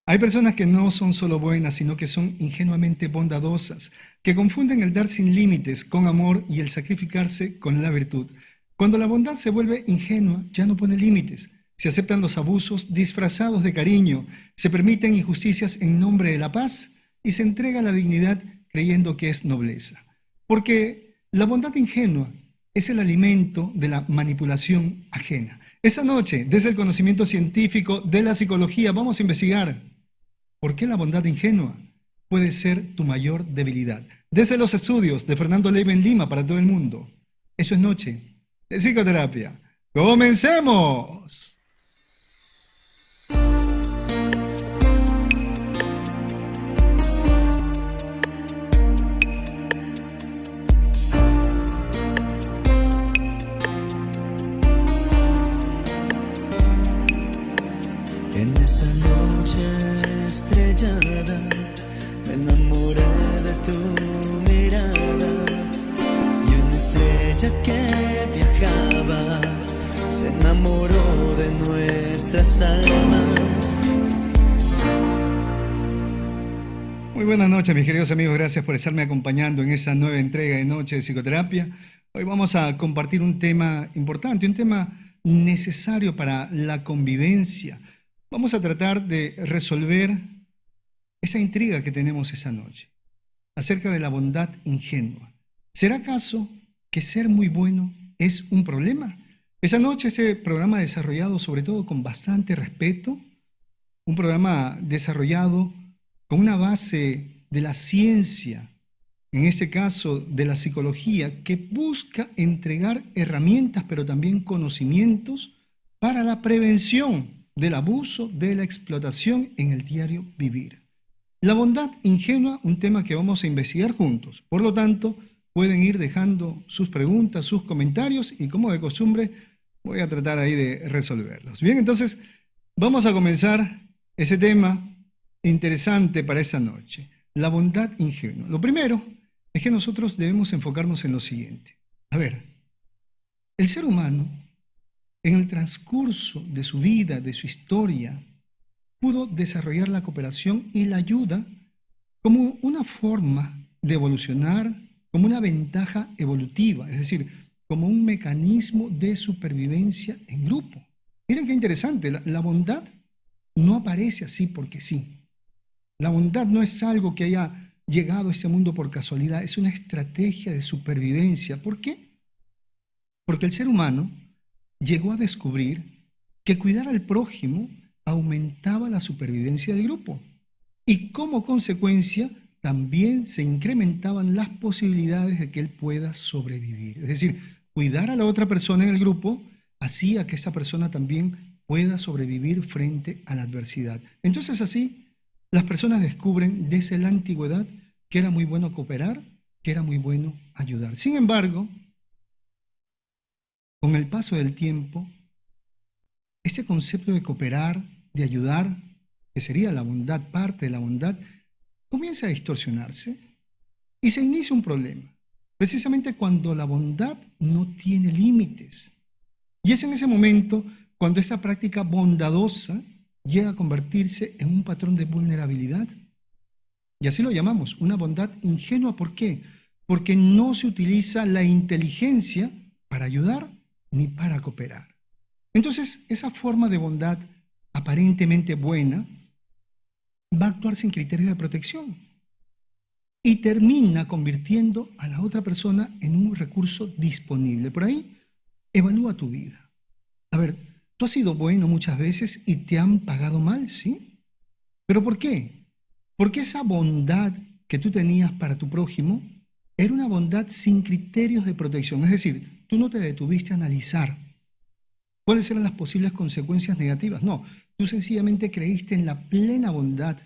Hay personas que no son solo buenas, sino que son ingenuamente bondadosas, que confunden el dar sin límites con amor y el sacrificarse con la virtud. Cuando la bondad se vuelve ingenua, ya no pone límites. Se aceptan los abusos disfrazados de cariño, se permiten injusticias en nombre de la paz y se entrega la dignidad creyendo que es nobleza. Porque la bondad ingenua es el alimento de la manipulación ajena. Esa noche, desde el conocimiento científico de la psicología, vamos a investigar ¿por qué la bondad ingenua puede ser tu mayor debilidad? Desde los estudios de Fernando Leiva en Lima para todo el mundo. Eso es Noche de Psicoterapia. ¡Comencemos! En esa noche estrellada me enamoré de tu mirada y una estrella que viajaba se enamoró de nuestras almas. Muy buenas noches, mis queridos amigos. Gracias por estarme acompañando en esa nueva entrega de Noche de Psicoterapia. Hoy vamos a compartir un tema importante, un tema necesario para la convivencia. Vamos a tratar de resolver esa intriga que tenemos esa noche acerca de la bondad ingenua. ¿Será acaso que ser muy bueno es un problema? Esa noche este programa desarrollado sobre todo con bastante respeto, un programa desarrollado con una base de la ciencia, en este caso de la psicología, que busca entregar herramientas pero también conocimientos para la prevención del abuso, de la explotación en el diario vivir. La bondad ingenua, un tema que vamos a investigar juntos. Por lo tanto, pueden ir dejando sus preguntas, sus comentarios y como de costumbre voy a tratar ahí de resolverlos. Bien, entonces vamos a comenzar ese tema interesante para esta noche, la bondad ingenua. Lo primero es que nosotros debemos enfocarnos en lo siguiente. A ver, el ser humano en el transcurso de su vida, de su historia, pudo desarrollar la cooperación y la ayuda como una forma de evolucionar, como una ventaja evolutiva, es decir, como un mecanismo de supervivencia en grupo. Miren qué interesante, la bondad no aparece así porque sí. La bondad no es algo que haya llegado a este mundo por casualidad, es una estrategia de supervivencia. ¿Por qué? Porque el ser humano llegó a descubrir que cuidar al prójimo aumentaba la supervivencia del grupo y como consecuencia también se incrementaban las posibilidades de que él pueda sobrevivir. Es decir, cuidar a la otra persona en el grupo hacía que esa persona también pueda sobrevivir frente a la adversidad. Entonces así, las personas descubren desde la antigüedad que era muy bueno cooperar, que era muy bueno ayudar. Sin embargo, con el paso del tiempo, ese concepto de cooperar, de ayudar, que sería la bondad, parte de la bondad, comienza a distorsionarse y se inicia un problema, precisamente cuando la bondad no tiene límites. Y es en ese momento cuando esa práctica bondadosa llega a convertirse en un patrón de vulnerabilidad. Y así lo llamamos, una bondad ingenua. ¿Por qué? Porque no se utiliza la inteligencia para ayudar ni para cooperar. Entonces, esa forma de bondad aparentemente buena va a actuar sin criterios de protección y termina convirtiendo a la otra persona en un recurso disponible. Por ahí, evalúa tu vida. A ver, tú has sido bueno muchas veces y te han pagado mal, ¿sí? ¿Pero por qué? Porque esa bondad que tú tenías para tu prójimo era una bondad sin criterios de protección. Es decir, tú no te detuviste a analizar cuáles eran las posibles consecuencias negativas. No, tú sencillamente creíste en la plena bondad,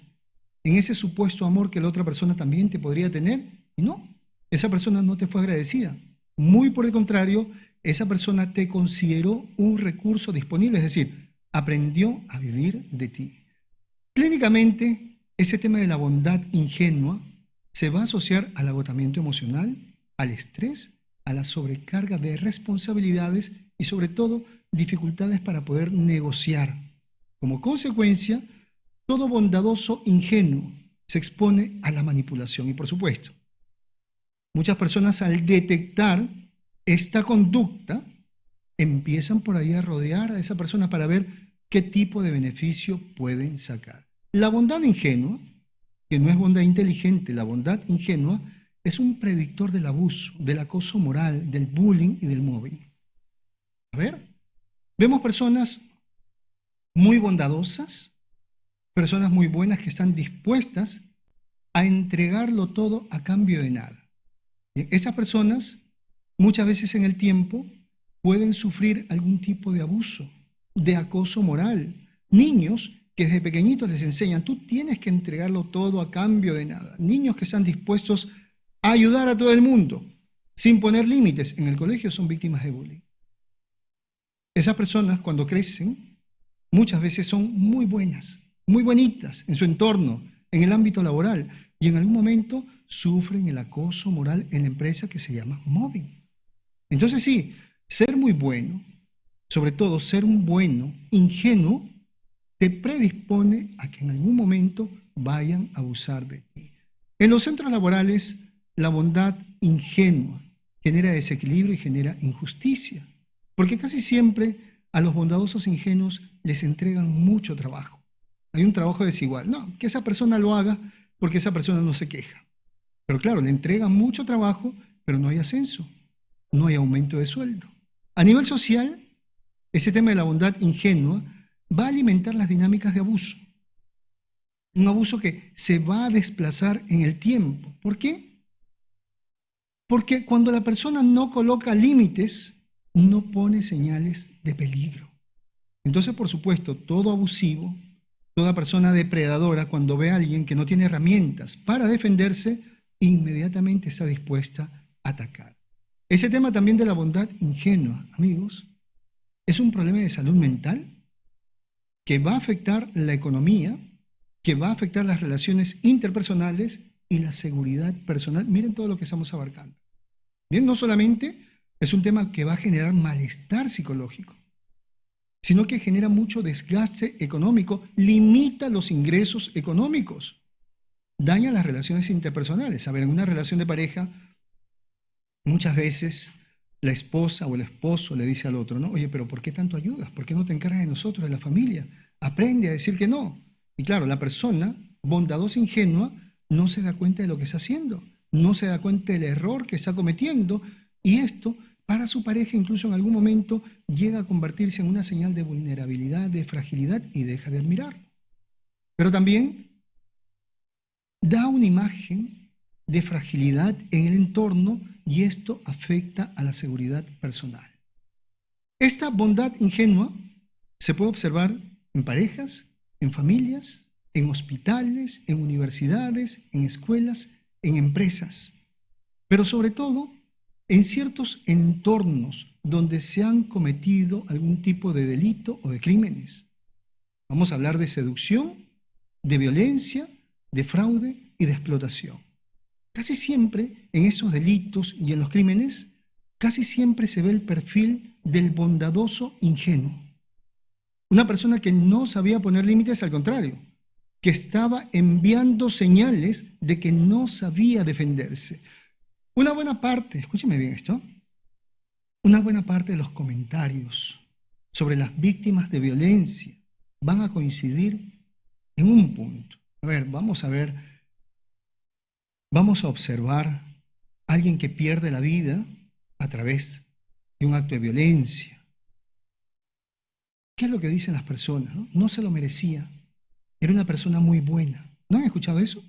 en ese supuesto amor que la otra persona también te podría tener. Y no, esa persona no te fue agradecida. Muy por el contrario, esa persona te consideró un recurso disponible, es decir, aprendió a vivir de ti. Clínicamente, ese tema de la bondad ingenua se va a asociar al agotamiento emocional, al estrés, a la sobrecarga de responsabilidades y sobre todo dificultades para poder negociar. Como consecuencia, todo bondadoso ingenuo se expone a la manipulación. Y por supuesto, muchas personas al detectar esta conducta empiezan por ahí a rodear a esa persona para ver qué tipo de beneficio pueden sacar. La bondad ingenua, que no es bondad inteligente, la bondad ingenua es un predictor del abuso, del acoso moral, del bullying y del mobbing. A ver, vemos personas muy bondadosas, personas muy buenas que están dispuestas a entregarlo todo a cambio de nada. Bien, esas personas muchas veces en el tiempo pueden sufrir algún tipo de abuso, de acoso moral. Niños que desde pequeñitos les enseñan, tú tienes que entregarlo todo a cambio de nada. Niños que están dispuestos a ayudar a todo el mundo sin poner límites en el colegio son víctimas de bullying. Esas personas cuando crecen muchas veces son muy buenas, muy bonitas en su entorno, en el ámbito laboral, y en algún momento sufren el acoso moral en la empresa que se llama mobbing. Entonces sí, ser muy bueno, sobre todo ser un bueno ingenuo, te predispone a que en algún momento vayan a abusar de ti. En los centros laborales, la bondad ingenua genera desequilibrio y genera injusticia, porque casi siempre a los bondadosos ingenuos les entregan mucho trabajo. Hay un trabajo desigual. No, que esa persona lo haga porque esa persona no se queja. Pero claro, le entregan mucho trabajo, pero no hay ascenso, no hay aumento de sueldo. A nivel social, ese tema de la bondad ingenua va a alimentar las dinámicas de abuso. Un abuso que se va a desplazar en el tiempo. ¿Por qué? Porque cuando la persona no coloca límites, no pone señales de peligro. Entonces, por supuesto, todo abusivo, toda persona depredadora, cuando ve a alguien que no tiene herramientas para defenderse, inmediatamente está dispuesta a atacar. Ese tema también de la bondad ingenua, amigos, es un problema de salud mental que va a afectar la economía, que va a afectar las relaciones interpersonales y la seguridad personal. Miren todo lo que estamos abarcando. Bien, no solamente es un tema que va a generar malestar psicológico, sino que genera mucho desgaste económico, limita los ingresos económicos, daña las relaciones interpersonales. A ver, en una relación de pareja, muchas veces la esposa o el esposo le dice al otro, ¿no? Oye, pero ¿por qué tanto ayudas? ¿Por qué no te encargas de nosotros, de la familia? Aprende a decir que no. Y claro, la persona bondadosa e ingenua no se da cuenta de lo que está haciendo, no se da cuenta del error que está cometiendo, y esto para su pareja incluso en algún momento llega a convertirse en una señal de vulnerabilidad, de fragilidad, y deja de admirarlo. Pero también da una imagen de fragilidad en el entorno y esto afecta a la seguridad personal. Esta bondad ingenua se puede observar en parejas, en familias, en hospitales, en universidades, en escuelas, en empresas, pero sobre todo en ciertos entornos donde se han cometido algún tipo de delito o de crímenes. Vamos a hablar de seducción, de violencia, de fraude y de explotación. Casi siempre en esos delitos y en los crímenes, casi siempre se ve el perfil del bondadoso ingenuo. Una persona que no sabía poner límites, al contrario, que estaba enviando señales de que no sabía defenderse. Una buena parte, escúcheme bien esto, una buena parte de los comentarios sobre las víctimas de violencia van a coincidir en un punto. A ver, vamos a observar a alguien que pierde la vida a través de un acto de violencia. ¿Qué es lo que dicen las personas? No se lo merecía. Era una persona muy buena. ¿No han escuchado eso?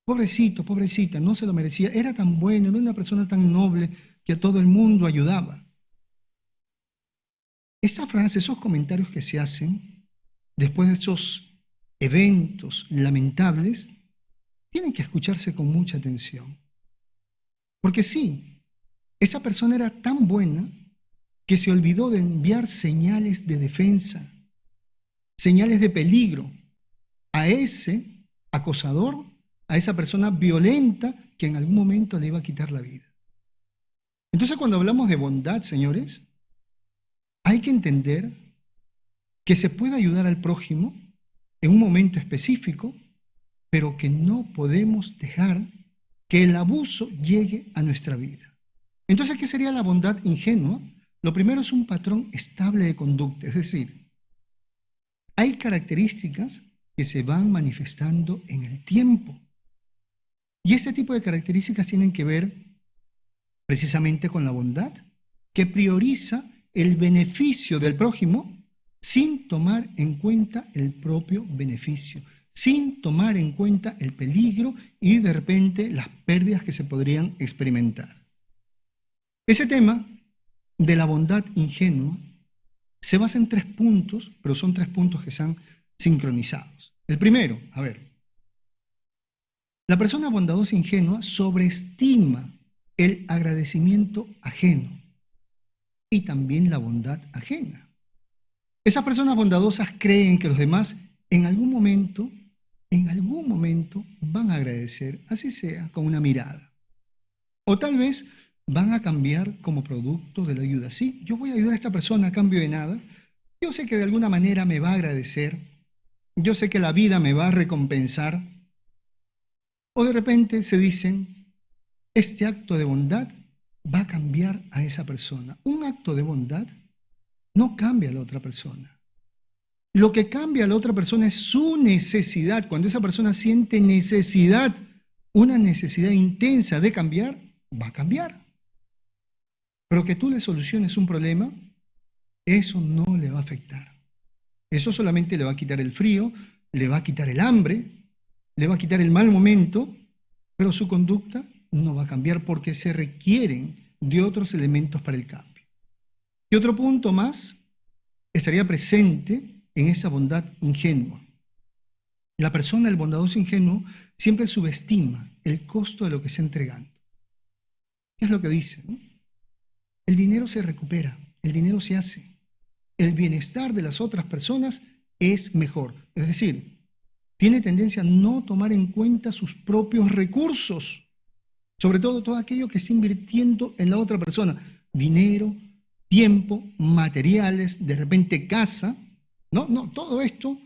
Pobrecito, pobrecita, no se lo merecía. Era tan bueno, era una persona tan noble que a todo el mundo ayudaba. Esa frase, esos comentarios que se hacen después de esos eventos lamentables, tienen que escucharse con mucha atención. Porque sí, esa persona era tan buena que se olvidó de enviar señales de defensa, señales de peligro a ese acosador, a esa persona violenta que en algún momento le iba a quitar la vida. Entonces, cuando hablamos de bondad, señores, hay que entender que se puede ayudar al prójimo en un momento específico, pero que no podemos dejar que el abuso llegue a nuestra vida. Entonces, ¿qué sería la bondad ingenua? Lo primero es un patrón estable de conducta, es decir, hay características que se van manifestando en el tiempo. Y ese tipo de características tienen que ver precisamente con la bondad, que prioriza el beneficio del prójimo sin tomar en cuenta el propio beneficio, sin tomar en cuenta el peligro y de repente las pérdidas que se podrían experimentar. Ese tema de la bondad ingenua se basa en 3 puntos, pero son 3 puntos que están sincronizados. El primero, la persona bondadosa ingenua sobreestima el agradecimiento ajeno y también la bondad ajena. Esas personas bondadosas creen que los demás en algún momento van a agradecer, así sea con una mirada. O tal vez van a cambiar como producto de la ayuda. Sí, yo voy a ayudar a esta persona a cambio de nada. Yo sé que de alguna manera me va a agradecer. Yo sé que la vida me va a recompensar. O de repente se dicen, este acto de bondad va a cambiar a esa persona. Un acto de bondad no cambia a la otra persona. Lo que cambia a la otra persona es su necesidad. Cuando esa persona siente necesidad, una necesidad intensa de cambiar, va a cambiar. Pero que tú le soluciones un problema, eso no le va a afectar. Eso solamente le va a quitar el frío, le va a quitar el hambre, le va a quitar el mal momento, pero su conducta no va a cambiar porque se requieren de otros elementos para el cambio. Y otro punto más estaría presente en esa bondad ingenua. La persona, el bondadoso ingenuo, siempre subestima el costo de lo que está entregando. ¿Qué es lo que dice? El dinero se recupera, el dinero se hace. El bienestar de las otras personas es mejor. Es decir, tiene tendencia a no tomar en cuenta sus propios recursos, sobre todo aquello que está invirtiendo en la otra persona. Dinero, tiempo, materiales, de repente casa. No, todo esto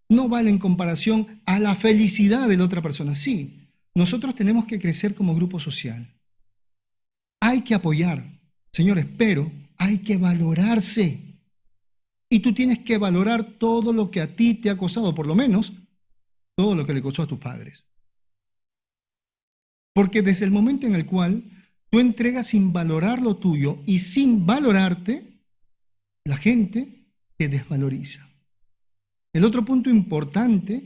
no vale en comparación a la felicidad de la otra persona. Sí, nosotros tenemos que crecer como grupo social. Hay que apoyar, señores, pero hay que valorarse. Y tú tienes que valorar todo lo que a ti te ha costado, por lo menos todo lo que le costó a tus padres. Porque desde el momento en el cual tú entregas sin valorar lo tuyo y sin valorarte, la gente te desvaloriza. El otro punto importante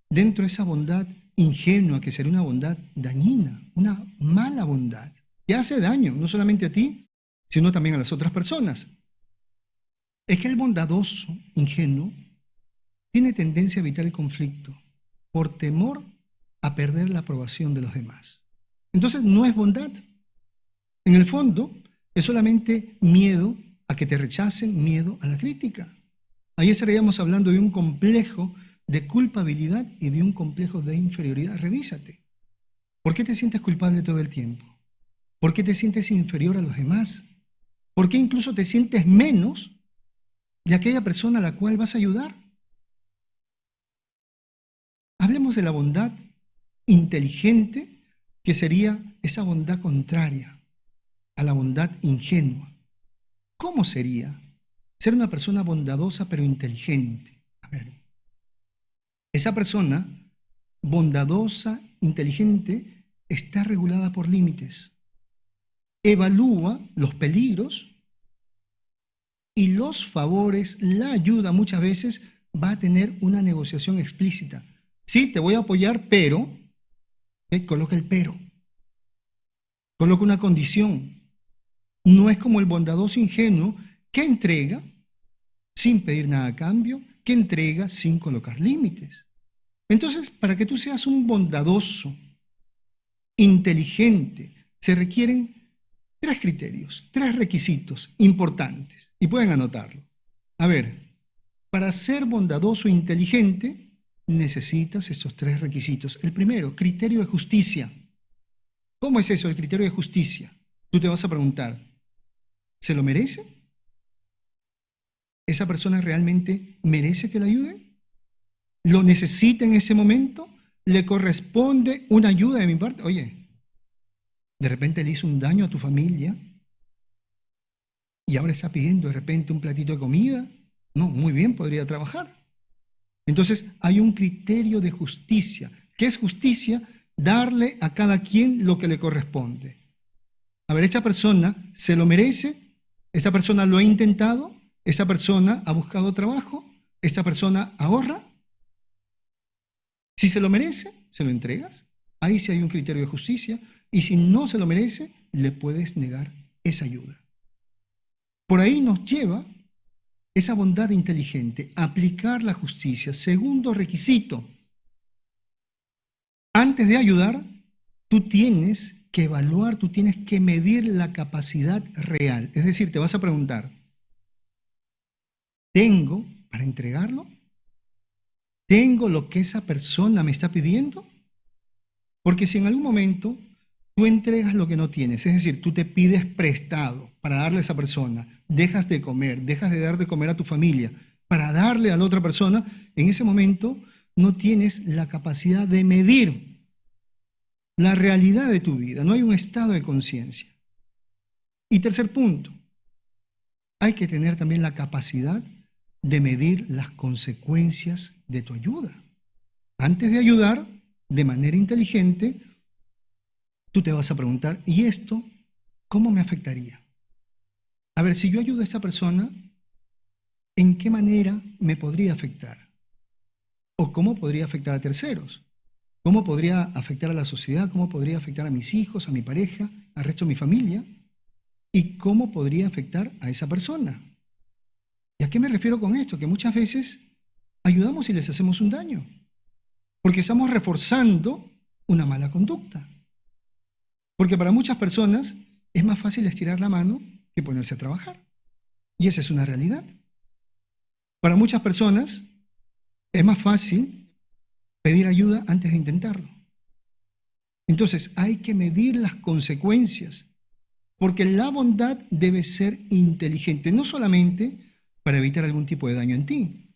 dentro de esa bondad ingenua, que sería una bondad dañina, una mala bondad, que hace daño no solamente a ti, sino también a las otras personas, es que el bondadoso ingenuo tiene tendencia a evitar el conflicto por temor a perder la aprobación de los demás. Entonces no es bondad. En el fondo es solamente miedo a que te rechacen, miedo a la crítica. Ahí estaríamos hablando de un complejo de culpabilidad y de un complejo de inferioridad. Revísate. ¿Por qué te sientes culpable todo el tiempo? ¿Por qué te sientes inferior a los demás? ¿Por qué incluso te sientes menos de aquella persona a la cual vas a ayudar? Hablemos de la bondad inteligente, que sería esa bondad contraria a la bondad ingenua. ¿Cómo sería ser una persona bondadosa pero inteligente? A ver, esa persona bondadosa, inteligente, está regulada por límites. Evalúa los peligros y los favores, la ayuda muchas veces va a tener una negociación explícita. Sí, te voy a apoyar, pero, coloca el pero, coloca una condición. No es como el bondadoso ingenuo que entrega sin pedir nada a cambio, que entrega sin colocar límites. Entonces, para que tú seas un bondadoso, inteligente, se requieren 3 criterios, 3 requisitos importantes, y pueden anotarlo. A ver, para ser bondadoso e inteligente, necesitas estos 3 requisitos. El primero, criterio de justicia. ¿Cómo es eso, el criterio de justicia? Tú te vas a preguntar, ¿se lo merece? ¿Esa persona realmente merece que la ayude? lo necesita en ese momento, le corresponde una ayuda de mi parte. Oye, de repente le hizo un daño a tu familia y ahora está pidiendo de repente un platito de comida. No, muy bien, podría trabajar. Entonces hay un criterio de justicia. ¿Qué es justicia? Darle a cada quien lo que le corresponde. A ver, esta persona se lo merece, esta persona lo ha intentado, esta persona ha buscado trabajo, esta persona ahorra. Si se lo merece, se lo entregas. Ahí sí hay un criterio de justicia. Y si no se lo merece, le puedes negar esa ayuda. Por ahí nos lleva esa bondad inteligente, aplicar la justicia. Segundo requisito, antes de ayudar, tú tienes que evaluar, tú tienes que medir la capacidad real. Es decir, te vas a preguntar, ¿tengo para entregarlo? ¿Tengo lo que esa persona me está pidiendo? Porque si en algún momento tú entregas lo que no tienes, es decir, tú te pides prestado para darle a esa persona, dejas de comer, dejas de dar de comer a tu familia para darle a la otra persona, en ese momento no tienes la capacidad de medir la realidad de tu vida, no hay un estado de conciencia. Y tercer punto, hay que tener también la capacidad de medir las consecuencias de tu ayuda. Antes de ayudar de manera inteligente, tú te vas a preguntar, ¿y esto cómo me afectaría? A ver, si yo ayudo a esta persona, ¿en qué manera me podría afectar? ¿O cómo podría afectar a terceros? ¿Cómo podría afectar a la sociedad? ¿Cómo podría afectar a mis hijos, a mi pareja, al resto de mi familia? ¿Y cómo podría afectar a esa persona? ¿Y a qué me refiero con esto? Que muchas veces ayudamos y les hacemos un daño, porque estamos reforzando una mala conducta. Porque para muchas personas es más fácil estirar la mano que ponerse a trabajar. Y esa es una realidad. Para muchas personas es más fácil pedir ayuda antes de intentarlo. Entonces hay que medir las consecuencias, porque la bondad debe ser inteligente, no solamente para evitar algún tipo de daño en ti,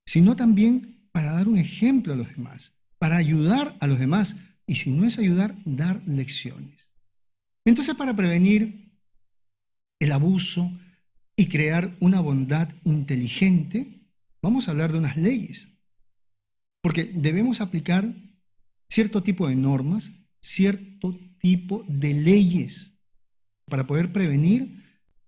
sino también para dar un ejemplo a los demás, para ayudar a los demás, y si no es ayudar, dar lecciones. Entonces, para prevenir el abuso y crear una bondad inteligente, vamos a hablar de unas leyes, porque debemos aplicar cierto tipo de normas, cierto tipo de leyes para poder prevenir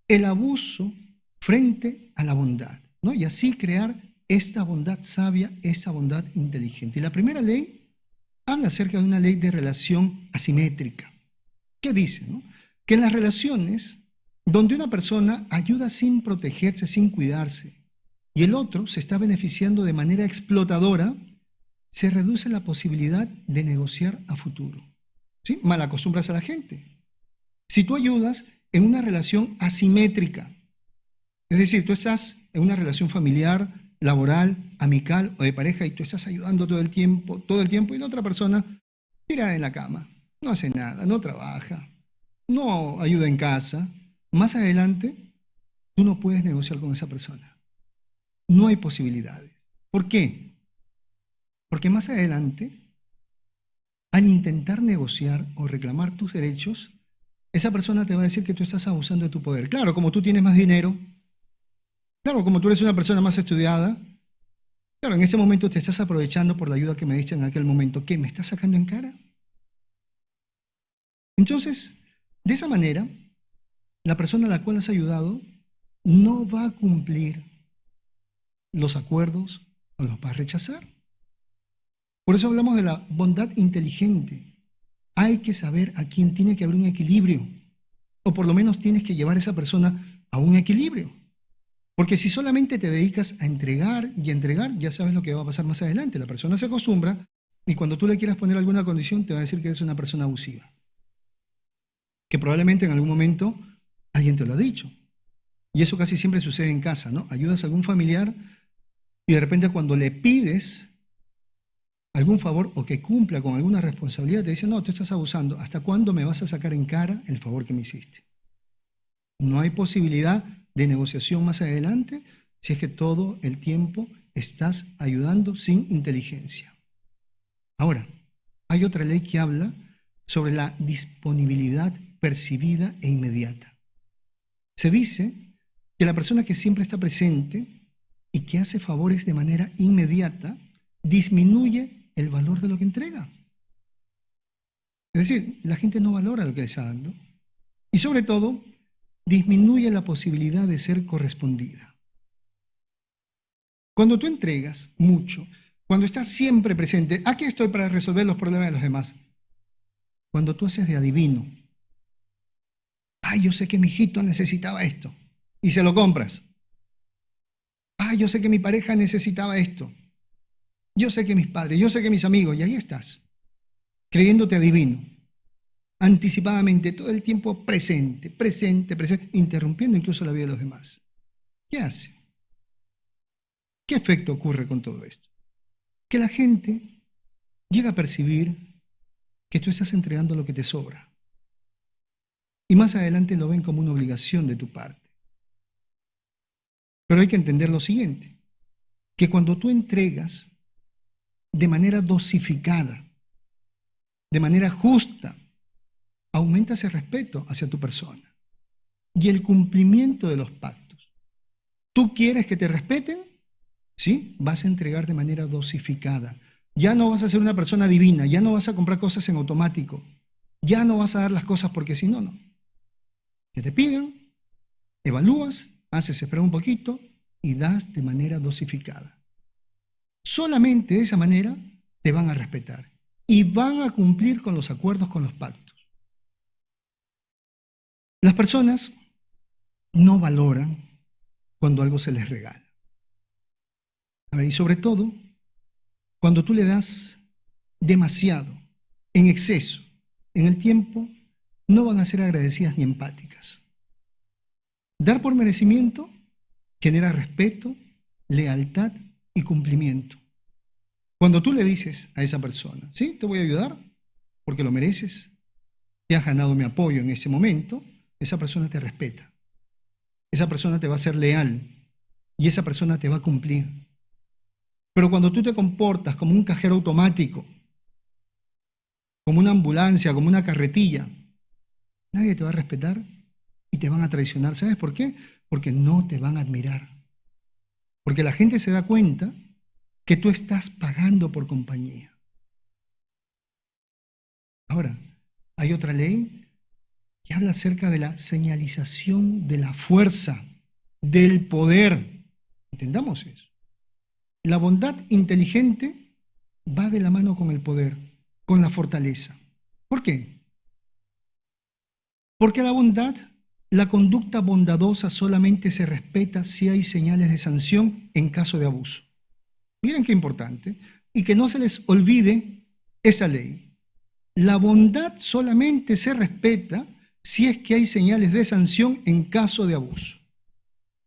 el abuso frente a la bondad, ¿no? Y así crear esta bondad sabia, esta bondad inteligente. Y la primera ley habla acerca de una ley de relación asimétrica. ¿Qué dice, no? Que en las relaciones donde una persona ayuda sin protegerse, sin cuidarse, y el otro se está beneficiando de manera explotadora, se reduce la posibilidad de negociar a futuro. ¿Sí? Malacostumbras a la gente. Si tú ayudas en una relación asimétrica, es decir, tú estás en una relación familiar, laboral, amical o de pareja y tú estás ayudando todo el tiempo y la otra persona tira en la cama, no hace nada, no trabaja, no ayuda en casa, más adelante tú no puedes negociar con esa persona. No hay posibilidades. ¿Por qué? Porque más adelante, al intentar negociar o reclamar tus derechos, esa persona te va a decir que tú estás abusando de tu poder. Claro, como tú tienes más dinero, claro, como tú eres una persona más estudiada, claro, en ese momento te estás aprovechando por la ayuda que me diste en aquel momento. ¿Qué? ¿Me estás sacando en cara? Entonces, de esa manera, la persona a la cual has ayudado no va a cumplir los acuerdos o los va a rechazar. Por eso hablamos de la bondad inteligente. Hay que saber a quién tiene que haber un equilibrio, o por lo menos tienes que llevar a esa persona a un equilibrio. Porque si solamente te dedicas a entregar y a entregar, ya sabes lo que va a pasar más adelante. La persona se acostumbra y cuando tú le quieras poner alguna condición, te va a decir que eres una persona abusiva. Que probablemente en algún momento alguien te lo ha dicho. Y eso casi siempre sucede en casa, ¿no? Ayudas a algún familiar y de repente cuando le pides algún favor o que cumpla con alguna responsabilidad, te dice, no, tú estás abusando. ¿Hasta cuándo me vas a sacar en cara el favor que me hiciste? No hay posibilidad de negociación más adelante si es que todo el tiempo estás ayudando sin inteligencia. Ahora, hay otra ley que habla sobre la disponibilidad percibida e inmediata. Se dice que la persona que siempre está presente y que hace favores de manera inmediata disminuye el valor de lo que entrega. Es decir, la gente no valora lo que le está dando y sobre todo disminuye la posibilidad de ser correspondida. Cuando tú entregas mucho, cuando estás siempre presente, aquí estoy para resolver los problemas de los demás. Cuando tú haces de adivino, yo sé que mi hijito necesitaba esto y se lo compras. Yo sé que mi pareja necesitaba esto. Yo sé que mis padres, yo sé que mis amigos, y ahí estás, creyéndote adivino, anticipadamente, todo el tiempo presente, interrumpiendo incluso la vida de los demás. ¿Qué hace? ¿Qué efecto ocurre con todo esto? Que la gente llega a percibir que tú estás entregando lo que te sobra. Y más adelante lo ven como una obligación de tu parte. Pero hay que entender lo siguiente, que cuando tú entregas de manera dosificada, de manera justa, aumenta ese respeto hacia tu persona y el cumplimiento de los pactos. ¿Tú quieres que te respeten? ¿Sí? Vas a entregar de manera dosificada. Ya no vas a ser una persona divina, ya no vas a comprar cosas en automático, ya no vas a dar las cosas porque si no, no. Que te piden, evalúas, haces esperar un poquito y das de manera dosificada. Solamente de esa manera te van a respetar y van a cumplir con los acuerdos, con los pactos. Las personas no valoran cuando algo se les regala. Y sobre todo, cuando tú le das demasiado, en exceso, en el tiempo, no van a ser agradecidas ni empáticas. Dar por merecimiento genera respeto, lealtad y cumplimiento. Cuando tú le dices a esa persona, sí, te voy a ayudar porque lo mereces, te has ganado mi apoyo en ese momento, esa persona te respeta, esa persona te va a ser leal y esa persona te va a cumplir. Pero cuando tú te comportas como un cajero automático, como una ambulancia, como una carretilla, nadie te va a respetar y te van a traicionar. ¿Sabes por qué? Porque no te van a admirar. Porque la gente se da cuenta que tú estás pagando por compañía. Ahora, hay otra ley que habla acerca de la señalización de la fuerza, del poder. Entendamos eso. La bondad inteligente va de la mano con el poder, con la fortaleza. ¿Por qué? Porque la bondad, la conducta bondadosa solamente se respeta si hay señales de sanción en caso de abuso. Miren qué importante. Y que no se les olvide esa ley. La bondad solamente se respeta si es que hay señales de sanción en caso de abuso.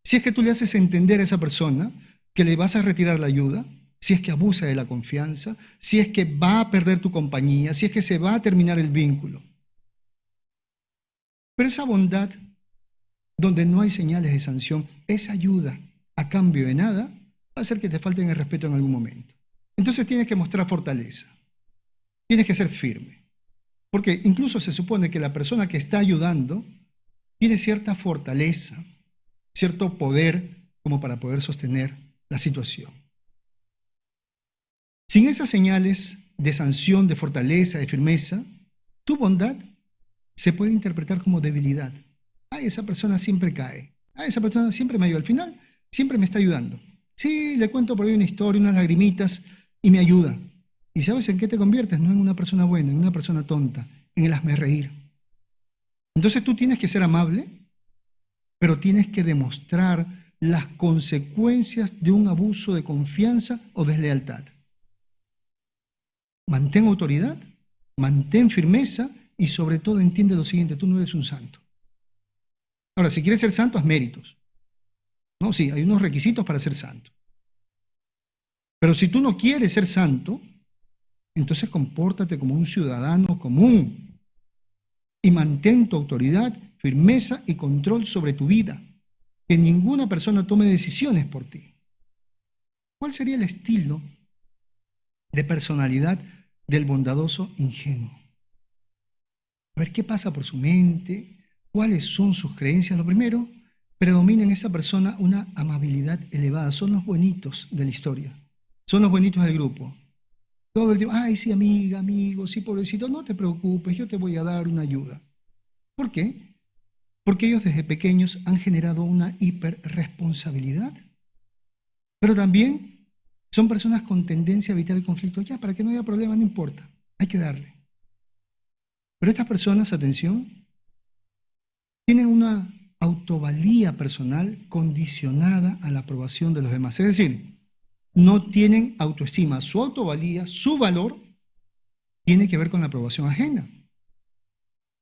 Si es que tú le haces entender a esa persona que le vas a retirar la ayuda, si es que abusa de la confianza, si es que va a perder tu compañía, si es que se va a terminar el vínculo. Pero esa bondad, donde no hay señales de sanción, esa ayuda a cambio de nada, va a hacer que te falten el respeto en algún momento. Entonces tienes que mostrar fortaleza, tienes que ser firme, porque incluso se supone que la persona que está ayudando tiene cierta fortaleza, cierto poder como para poder sostener la situación. Sin esas señales de sanción, de fortaleza, de firmeza, tu bondad se puede interpretar como debilidad. Esa persona siempre cae. Esa persona siempre me ayuda. Al final, siempre me está ayudando. Sí, le cuento por ahí una historia, unas lagrimitas y me ayuda. ¿Y sabes en qué te conviertes? No en una persona buena, en una persona tonta, en el hazmerreír. Entonces tú tienes que ser amable, pero tienes que demostrar las consecuencias de un abuso de confianza o deslealtad. Mantén autoridad, mantén firmeza y sobre todo entiende lo siguiente, tú no eres un santo. Ahora, si quieres ser santo, haz méritos. No, sí, hay unos requisitos para ser santo. Pero si tú no quieres ser santo, entonces compórtate como un ciudadano común y mantén tu autoridad, firmeza y control sobre tu vida. Que ninguna persona tome decisiones por ti. ¿Cuál sería el estilo de personalidad del bondadoso ingenuo? A ver, ¿qué pasa por su mente? ¿Cuáles son sus creencias? Lo primero, predomina en esa persona una amabilidad elevada. Son los buenitos de la historia. Son los buenitos del grupo. Todo el tiempo, ay, sí, amiga, amigo, sí, pobrecito, no te preocupes, yo te voy a dar una ayuda. ¿Por qué? Porque ellos desde pequeños han generado una hiperresponsabilidad. Pero también son personas con tendencia a evitar el conflicto. Ya, para que no haya problema, no importa, hay que darle. Pero estas personas, atención, tienen una autovalía personal condicionada a la aprobación de los demás. Es decir, no tienen autoestima. Su autovalía, su valor, tiene que ver con la aprobación ajena.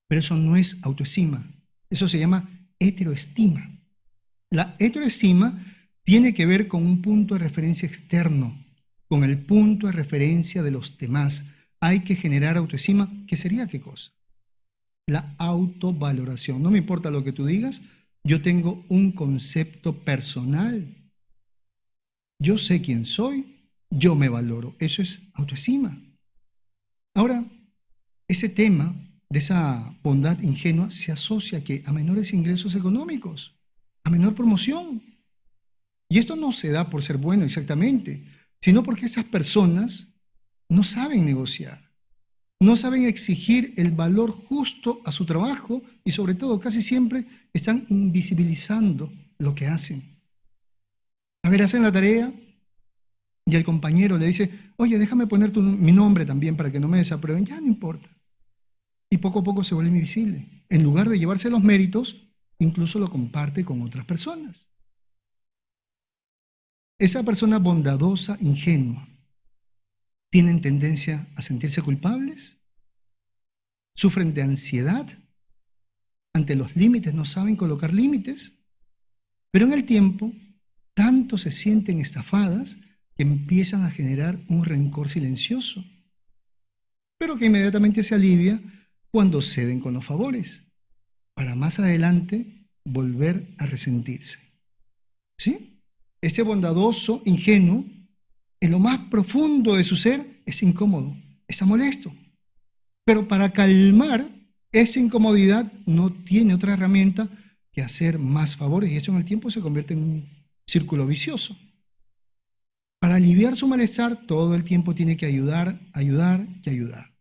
Pero eso no es autoestima. Eso se llama heteroestima. La heteroestima tiene que ver con un punto de referencia externo, con el punto de referencia de los demás. Hay que generar autoestima, ¿qué sería qué cosa? La autovaloración. No me importa lo que tú digas, yo tengo un concepto personal. Yo sé quién soy, yo me valoro. Eso es autoestima. Ahora, ese tema de esa bondad ingenua se asocia a menores ingresos económicos, a menor promoción. Y esto no se da por ser bueno exactamente, sino porque esas personas no saben negociar, no saben exigir el valor justo a su trabajo y sobre todo casi siempre están invisibilizando lo que hacen. A ver, hacen la tarea y el compañero le dice, oye, déjame poner mi nombre también para que no me desaprueben. Ya no importa. Y poco a poco se vuelve invisible. En lugar de llevarse los méritos, incluso lo comparte con otras personas. Esa persona bondadosa, ingenua, tienen tendencia a sentirse culpables, sufren de ansiedad, ante los límites no saben colocar límites, pero en el tiempo tanto se sienten estafadas que empiezan a generar un rencor silencioso, pero que inmediatamente se alivia cuando ceden con los favores, para más adelante volver a resentirse. ¿Sí? Este bondadoso, ingenuo, en lo más profundo de su ser, es incómodo, está molesto. Pero para calmar esa incomodidad no tiene otra herramienta que hacer más favores y eso en el tiempo se convierte en un círculo vicioso. Para aliviar su malestar, todo el tiempo tiene que ayudar, ayudar y ayudar.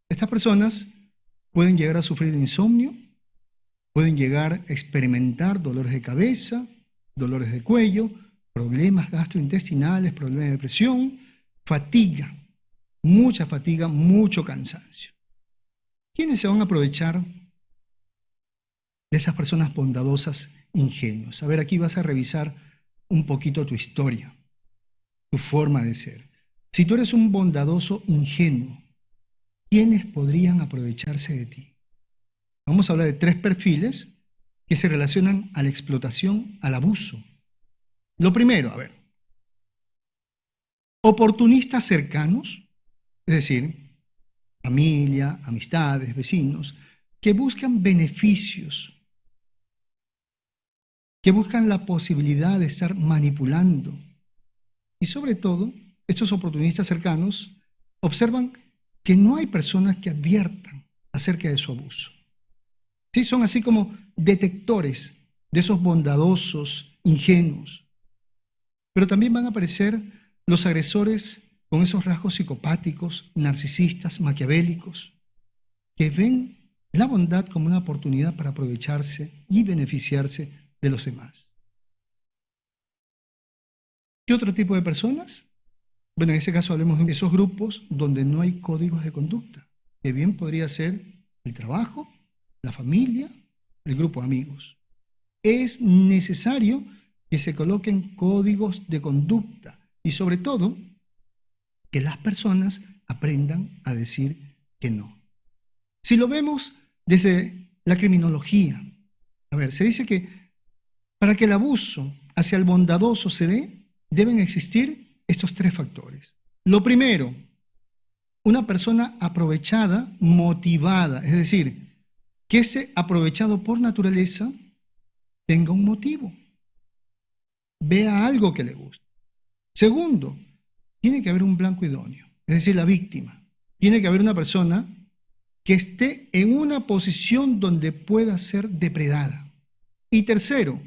Estas personas pueden llegar a sufrir de insomnio, pueden llegar a experimentar dolores de cabeza, dolores de cuello, problemas gastrointestinales, problemas de presión, fatiga, mucha fatiga, mucho cansancio. ¿Quiénes se van a aprovechar de esas personas bondadosas, ingenuas? A ver, aquí vas a revisar un poquito tu historia, tu forma de ser. Si tú eres un bondadoso ingenuo, ¿quiénes podrían aprovecharse de ti? Vamos a hablar de 3 perfiles que se relacionan a la explotación, al abuso. Lo primero, a ver, oportunistas cercanos, es decir, familia, amistades, vecinos, que buscan beneficios, que buscan la posibilidad de estar manipulando. Y sobre todo, estos oportunistas cercanos observan que no hay personas que adviertan acerca de su abuso. Sí, son así como detectores de esos bondadosos, ingenuos. Pero también van a aparecer los agresores con esos rasgos psicopáticos, narcisistas, maquiavélicos, que ven la bondad como una oportunidad para aprovecharse y beneficiarse de los demás. ¿Qué otro tipo de personas? Bueno, en ese caso hablemos de esos grupos donde no hay códigos de conducta, que bien podría ser el trabajo, la familia, el grupo de amigos. Es necesario que se coloquen códigos de conducta y sobre todo que las personas aprendan a decir que no. Si lo vemos desde la criminología, a ver, se dice que para que el abuso hacia el bondadoso se dé, deben existir estos 3 factores. Lo primero, una persona aprovechada, motivada, es decir, que ese aprovechado por naturaleza tenga un motivo, vea algo que le guste. Segundo, tiene que haber un blanco idóneo, es decir, la víctima. Tiene que haber una persona que esté en una posición donde pueda ser depredada. Y tercero,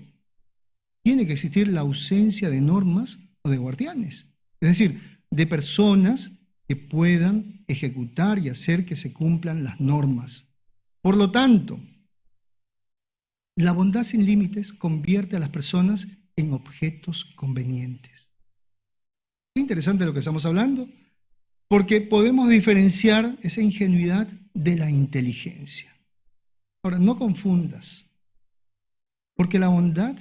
tiene que existir la ausencia de normas o de guardianes, es decir, de personas que puedan ejecutar y hacer que se cumplan las normas. Por lo tanto, la bondad sin límites convierte a las personas en objetos convenientes. Qué interesante lo que estamos hablando, porque podemos diferenciar esa ingenuidad de la inteligencia. Ahora, no confundas, porque la bondad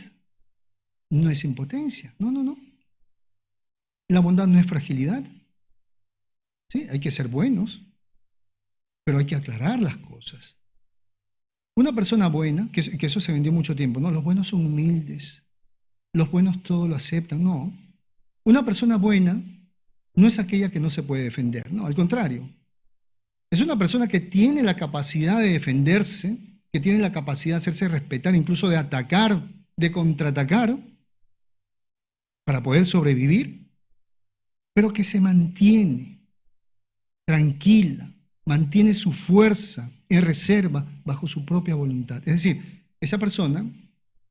no es impotencia, no. La bondad no es fragilidad. Sí, hay que ser buenos, pero hay que aclarar las cosas. Una persona buena, que eso se vendió mucho tiempo, ¿no? Los buenos son humildes, los buenos todo lo aceptan, no. Una persona buena no es aquella que no se puede defender, no, al contrario. Es una persona que tiene la capacidad de defenderse, que tiene la capacidad de hacerse respetar, incluso de atacar, de contraatacar, para poder sobrevivir, pero que se mantiene tranquila, mantiene su fuerza en reserva bajo su propia voluntad. Es decir, esa persona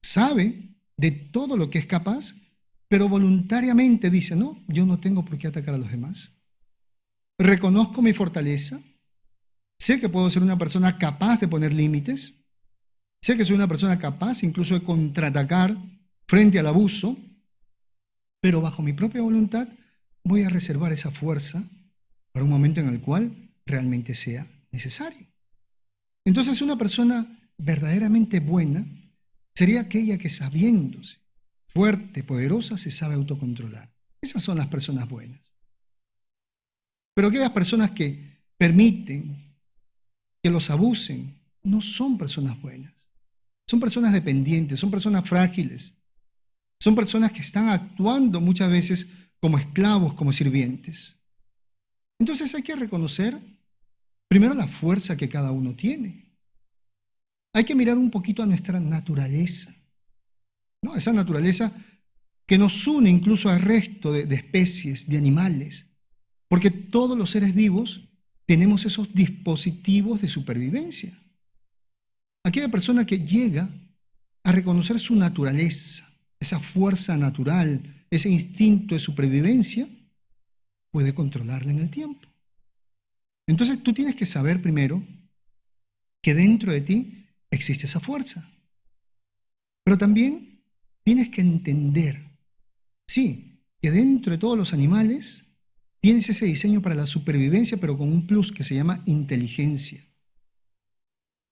sabe de todo lo que es capaz, pero voluntariamente dice, no, yo no tengo por qué atacar a los demás. Reconozco mi fortaleza, sé que puedo ser una persona capaz de poner límites, sé que soy una persona capaz incluso de contraatacar frente al abuso, pero bajo mi propia voluntad voy a reservar esa fuerza para un momento en el cual realmente sea necesario. Entonces, una persona verdaderamente buena sería aquella que sabiéndose fuerte, poderosa, se sabe autocontrolar. Esas son las personas buenas. Pero aquellas personas que permiten que los abusen no son personas buenas. Son personas dependientes, son personas frágiles. Son personas que están actuando muchas veces como esclavos, como sirvientes. Entonces hay que reconocer primero la fuerza que cada uno tiene. Hay que mirar un poquito a nuestra naturaleza, ¿no? Esa naturaleza que nos une incluso al resto de especies, de animales, porque todos los seres vivos tenemos esos dispositivos de supervivencia. Aquella persona que llega a reconocer su naturaleza, esa fuerza natural, ese instinto de supervivencia, puede controlarla en el tiempo. Entonces tú tienes que saber primero que dentro de ti existe esa fuerza. Pero también tienes que entender, sí, que dentro de todos los animales tienes ese diseño para la supervivencia, pero con un plus que se llama inteligencia.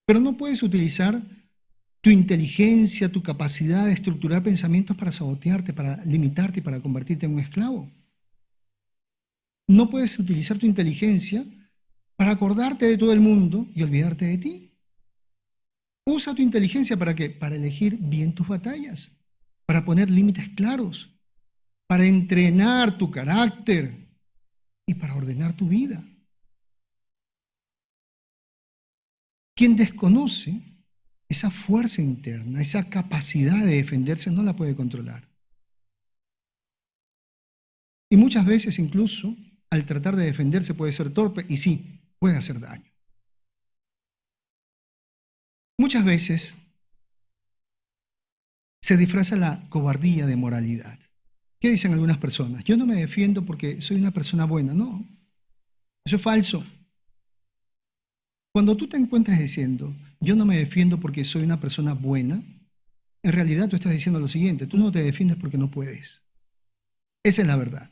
Pero no puedes utilizar tu inteligencia, tu capacidad de estructurar pensamientos para sabotearte, para limitarte y para convertirte en un esclavo. No puedes utilizar tu inteligencia para acordarte de todo el mundo y olvidarte de ti. Usa tu inteligencia ¿para qué? Para elegir bien tus batallas, para poner límites claros, para entrenar tu carácter y para ordenar tu vida. Quien desconoce esa fuerza interna, esa capacidad de defenderse, no la puede controlar. Y muchas veces incluso al tratar de defenderse puede ser torpe y sí, puede hacer daño. Muchas veces se disfraza la cobardía de moralidad. ¿Qué dicen algunas personas? Yo no me defiendo porque soy una persona buena. No, eso es falso. Cuando tú te encuentres diciendo, yo no me defiendo porque soy una persona buena, en realidad tú estás diciendo lo siguiente, tú no te defiendes porque no puedes. Esa es la verdad.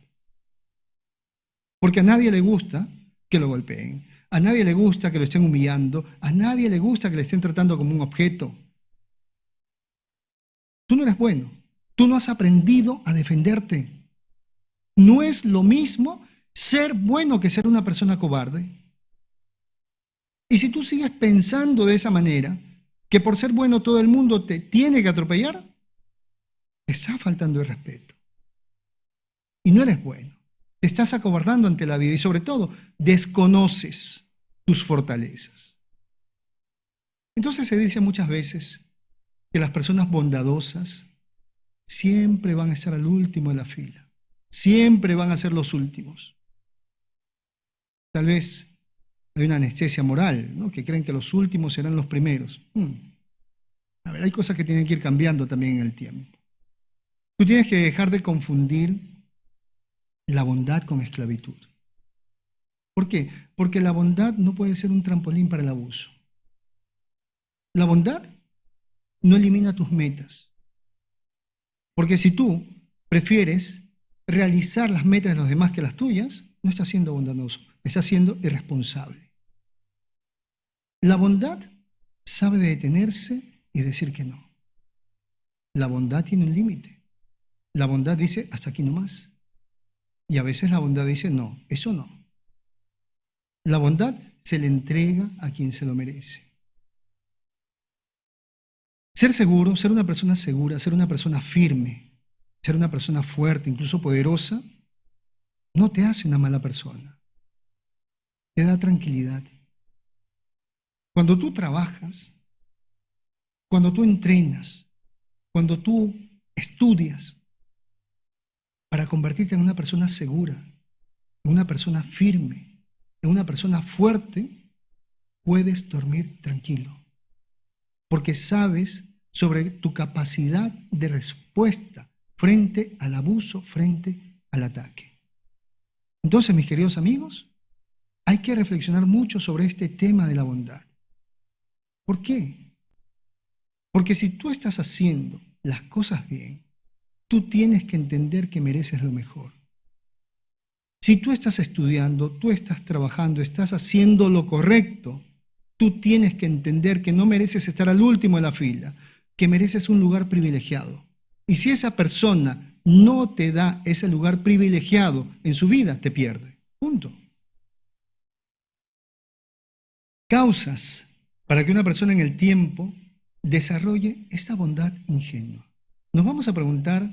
Porque a nadie le gusta que lo golpeen, a nadie le gusta que lo estén humillando, a nadie le gusta que le estén tratando como un objeto. Tú no eres bueno, tú no has aprendido a defenderte. No es lo mismo ser bueno que ser una persona cobarde. Y si tú sigues pensando de esa manera, que por ser bueno todo el mundo te tiene que atropellar, te está faltando el respeto. Y no eres bueno. Te estás acobardando ante la vida y sobre todo desconoces tus fortalezas. Entonces se dice muchas veces que las personas bondadosas siempre van a estar al último de la fila. siempre van a ser los últimos. Tal vez hay una anestesia moral, ¿no? Que creen que los últimos serán los primeros. A ver, hay cosas que tienen que ir cambiando también en el tiempo. Tú tienes que dejar de confundir la bondad con esclavitud. ¿Por qué? Porque la bondad no puede ser un trampolín para el abuso. La bondad no elimina tus metas. Porque si tú prefieres realizar las metas de los demás que las tuyas, no estás siendo bondadoso, estás siendo irresponsable. La bondad sabe de detenerse y decir que no. La bondad tiene un límite. La bondad dice, hasta aquí nomás. Y a veces la bondad dice, no, eso no. La bondad se le entrega a quien se lo merece. Ser seguro, ser una persona segura, ser una persona firme, ser una persona fuerte, incluso poderosa, no te hace una mala persona. Te da tranquilidad. Cuando tú trabajas, cuando tú entrenas, cuando tú estudias para convertirte en una persona segura, en una persona firme, en una persona fuerte, puedes dormir tranquilo, porque sabes sobre tu capacidad de respuesta frente al abuso, frente al ataque. Entonces, mis queridos amigos, hay que reflexionar mucho sobre este tema de la bondad. ¿Por qué? Porque si tú estás haciendo las cosas bien, tú tienes que entender que mereces lo mejor. Si tú estás estudiando, tú estás trabajando, estás haciendo lo correcto, tú tienes que entender que no mereces estar al último de la fila, que mereces un lugar privilegiado. Y si esa persona no te da ese lugar privilegiado en su vida, te pierde. Punto. Causas para que una persona en el tiempo desarrolle esta bondad ingenua. Nos vamos a preguntar,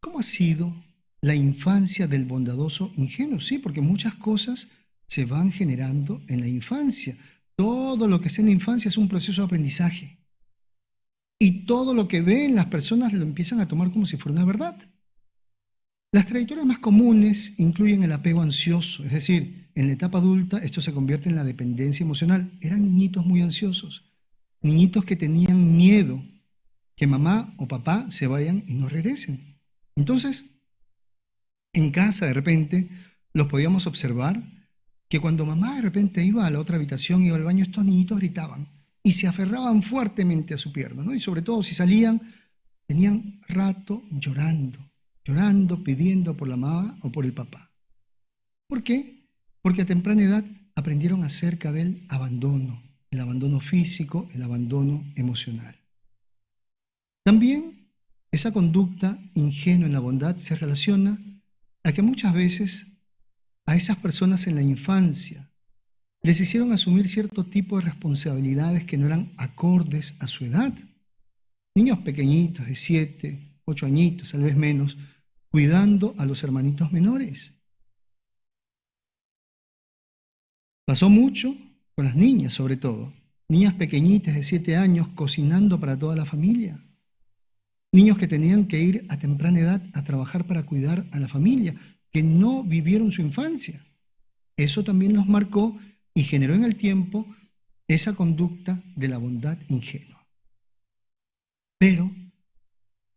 ¿cómo ha sido la infancia del bondadoso ingenuo? Sí, porque muchas cosas se van generando en la infancia. Todo lo que está en la infancia es un proceso de aprendizaje. Y todo lo que ven las personas lo empiezan a tomar como si fuera una verdad. Las trayectorias más comunes incluyen el apego ansioso, es decir, en la etapa adulta esto se convierte en la dependencia emocional. Eran niñitos muy ansiosos, niñitos que tenían miedo que mamá o papá se vayan y no regresen. Entonces, en casa de repente los podíamos observar que cuando mamá de repente iba a la otra habitación, iba al baño, estos niñitos gritaban y se aferraban fuertemente a su pierna, ¿no? Y sobre todo si salían, tenían rato llorando, pidiendo por la mamá o por el papá. ¿Por qué? Porque a temprana edad aprendieron acerca del abandono, el abandono físico, el abandono emocional. También esa conducta ingenua en la bondad se relaciona a que muchas veces a esas personas en la infancia les hicieron asumir cierto tipo de responsabilidades que no eran acordes a su edad. Niños pequeñitos de 7, 8 añitos, tal vez menos, cuidando a los hermanitos menores. Pasó mucho con las niñas, sobre todo. Niñas pequeñitas de 7 años cocinando para toda la familia. Niños que tenían que ir a temprana edad a trabajar para cuidar a la familia, que no vivieron su infancia. Eso también los marcó y generó en el tiempo esa conducta de la bondad ingenua. Pero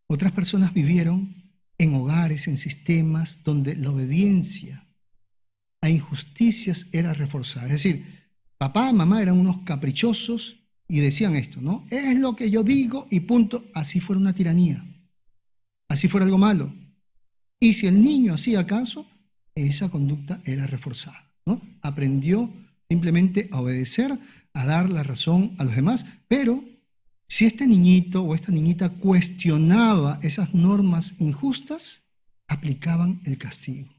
otras personas vivieron en hogares, en sistemas donde la obediencia a injusticias era reforzada. Es decir, papá, mamá eran unos caprichosos y decían esto, ¿no? Es lo que yo digo y punto. Así fuera una tiranía, así fuera algo malo. Y si el niño hacía caso, esa conducta era reforzada, ¿no? Aprendió simplemente a obedecer, a dar la razón a los demás, pero si este niñito o esta niñita cuestionaba esas normas injustas, aplicaban el castigo.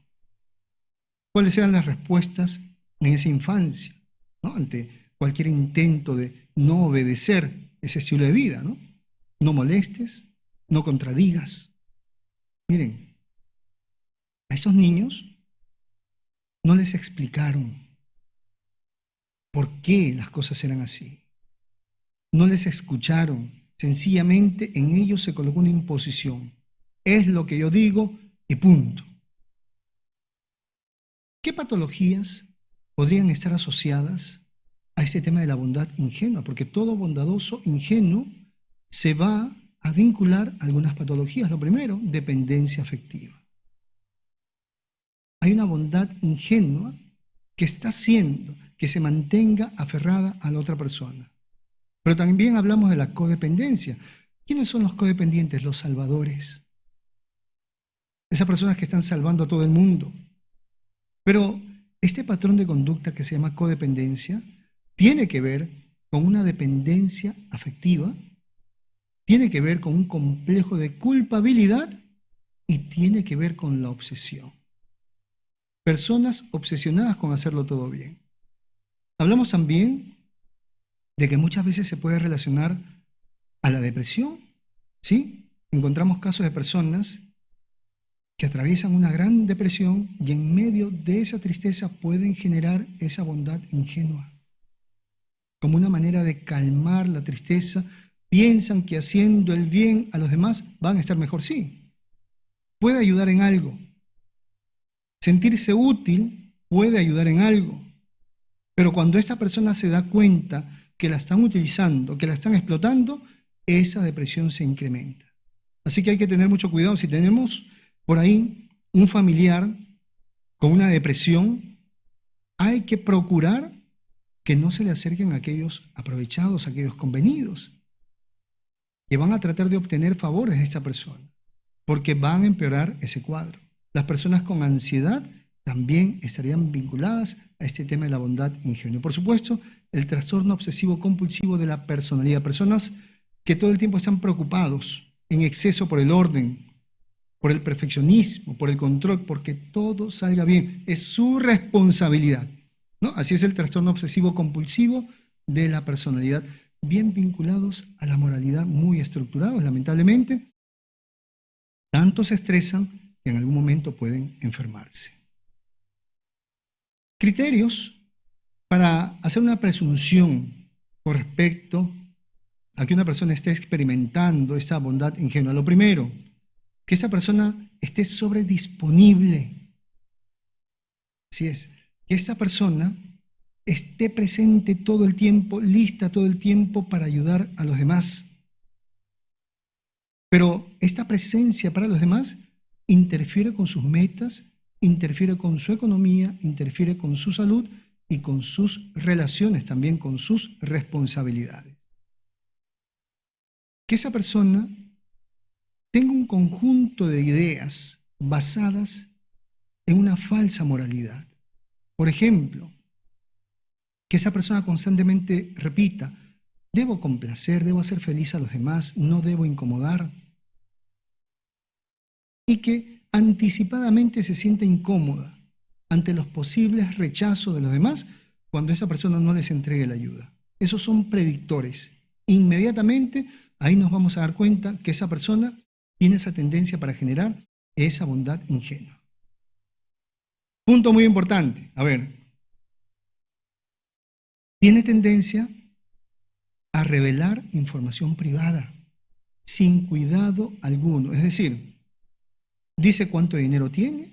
¿Cuáles eran las respuestas en esa infancia, ¿no? Ante cualquier intento de no obedecer ese estilo de vida, ¿no? No molestes, no contradigas. Miren, a esos niños no les explicaron por qué las cosas eran así. No les escucharon, sencillamente en ellos se colocó una imposición. Es lo que yo digo y punto. ¿Qué patologías podrían estar asociadas a este tema de la bondad ingenua? Porque todo bondadoso ingenuo se va a vincular a algunas patologías. Lo primero, dependencia afectiva. Hay una bondad ingenua que está haciendo que se mantenga aferrada a la otra persona. Pero también hablamos de la codependencia. ¿Quiénes son los codependientes? Los salvadores. Esas personas que están salvando a todo el mundo. Pero este patrón de conducta que se llama codependencia tiene que ver con una dependencia afectiva, tiene que ver con un complejo de culpabilidad y tiene que ver con la obsesión. Personas obsesionadas con hacerlo todo bien. Hablamos también de que muchas veces se puede relacionar a la depresión, ¿sí? Encontramos casos de personas que atraviesan una gran depresión y en medio de esa tristeza pueden generar esa bondad ingenua. Como una manera de calmar la tristeza, piensan que haciendo el bien a los demás van a estar mejor. Sí, puede ayudar en algo. Sentirse útil puede ayudar en algo. Pero cuando esta persona se da cuenta que la están utilizando, que la están explotando, esa depresión se incrementa. Así que hay que tener mucho cuidado. Si tenemos por ahí un familiar con una depresión, hay que procurar que no se le acerquen a aquellos aprovechados, a aquellos convenidos, que van a tratar de obtener favores de esta persona, porque van a empeorar ese cuadro. Las personas con ansiedad también estarían vinculadas a este tema de la bondad ingenua. Por supuesto, el trastorno obsesivo compulsivo de la personalidad. Personas que todo el tiempo están preocupados en exceso por el orden, por el perfeccionismo, por el control, porque todo salga bien. Es su responsabilidad, ¿no? Así es el trastorno obsesivo compulsivo de la personalidad, bien vinculados a la moralidad, muy estructurados, lamentablemente. Tanto se estresan que en algún momento pueden enfermarse. Criterios para hacer una presunción con respecto a que una persona esté experimentando esta bondad ingenua. Lo primero, que esa persona esté sobredisponible. Así es, que esa persona esté presente todo el tiempo, lista todo el tiempo para ayudar a los demás. Pero esta presencia para los demás interfiere con sus metas, interfiere con su economía, interfiere con su salud y con sus relaciones, también con sus responsabilidades. Que esa persona tenga un conjunto de ideas basadas en una falsa moralidad. Por ejemplo, que esa persona constantemente repita: debo complacer, debo hacer feliz a los demás, no debo incomodar. Y que anticipadamente se sienta incómoda ante los posibles rechazos de los demás cuando esa persona no les entregue la ayuda. Esos son predictores. Inmediatamente ahí nos vamos a dar cuenta que esa persona tiene esa tendencia para generar esa bondad ingenua. Punto muy importante. A ver, tiene tendencia a revelar información privada sin cuidado alguno. Es decir, dice cuánto dinero tiene,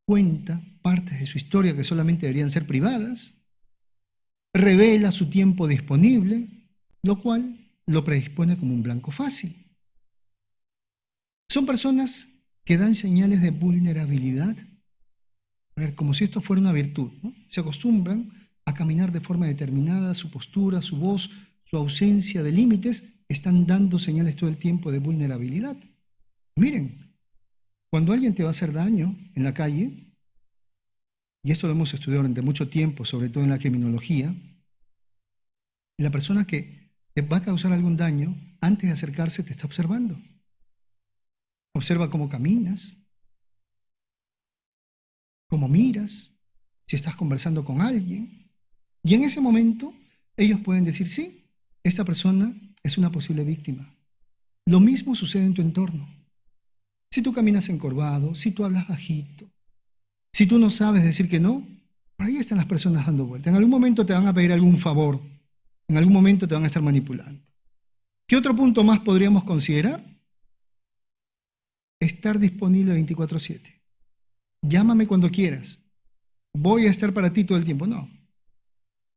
cuenta partes de su historia que solamente deberían ser privadas, revela su tiempo disponible, lo cual lo predispone como un blanco fácil. Son personas que dan señales de vulnerabilidad, a ver, como si esto fuera una virtud, ¿no? Se acostumbran a caminar de forma determinada, su postura, su voz, su ausencia de límites, están dando señales todo el tiempo de vulnerabilidad. Miren, cuando alguien te va a hacer daño en la calle, y esto lo hemos estudiado durante mucho tiempo, sobre todo en la criminología, la persona que te va a causar algún daño, antes de acercarse te está observando. Observa cómo caminas, cómo miras, si estás conversando con alguien. Y en ese momento ellos pueden decir: sí, esta persona es una posible víctima. Lo mismo sucede en tu entorno. Si tú caminas encorvado, si tú hablas bajito, si tú no sabes decir que no, por ahí están las personas dando vuelta. En algún momento te van a pedir algún favor, en algún momento te van a estar manipulando. ¿Qué otro punto más podríamos considerar? Estar disponible 24/7. Llámame cuando quieras. voy a estar para ti todo el tiempo. No.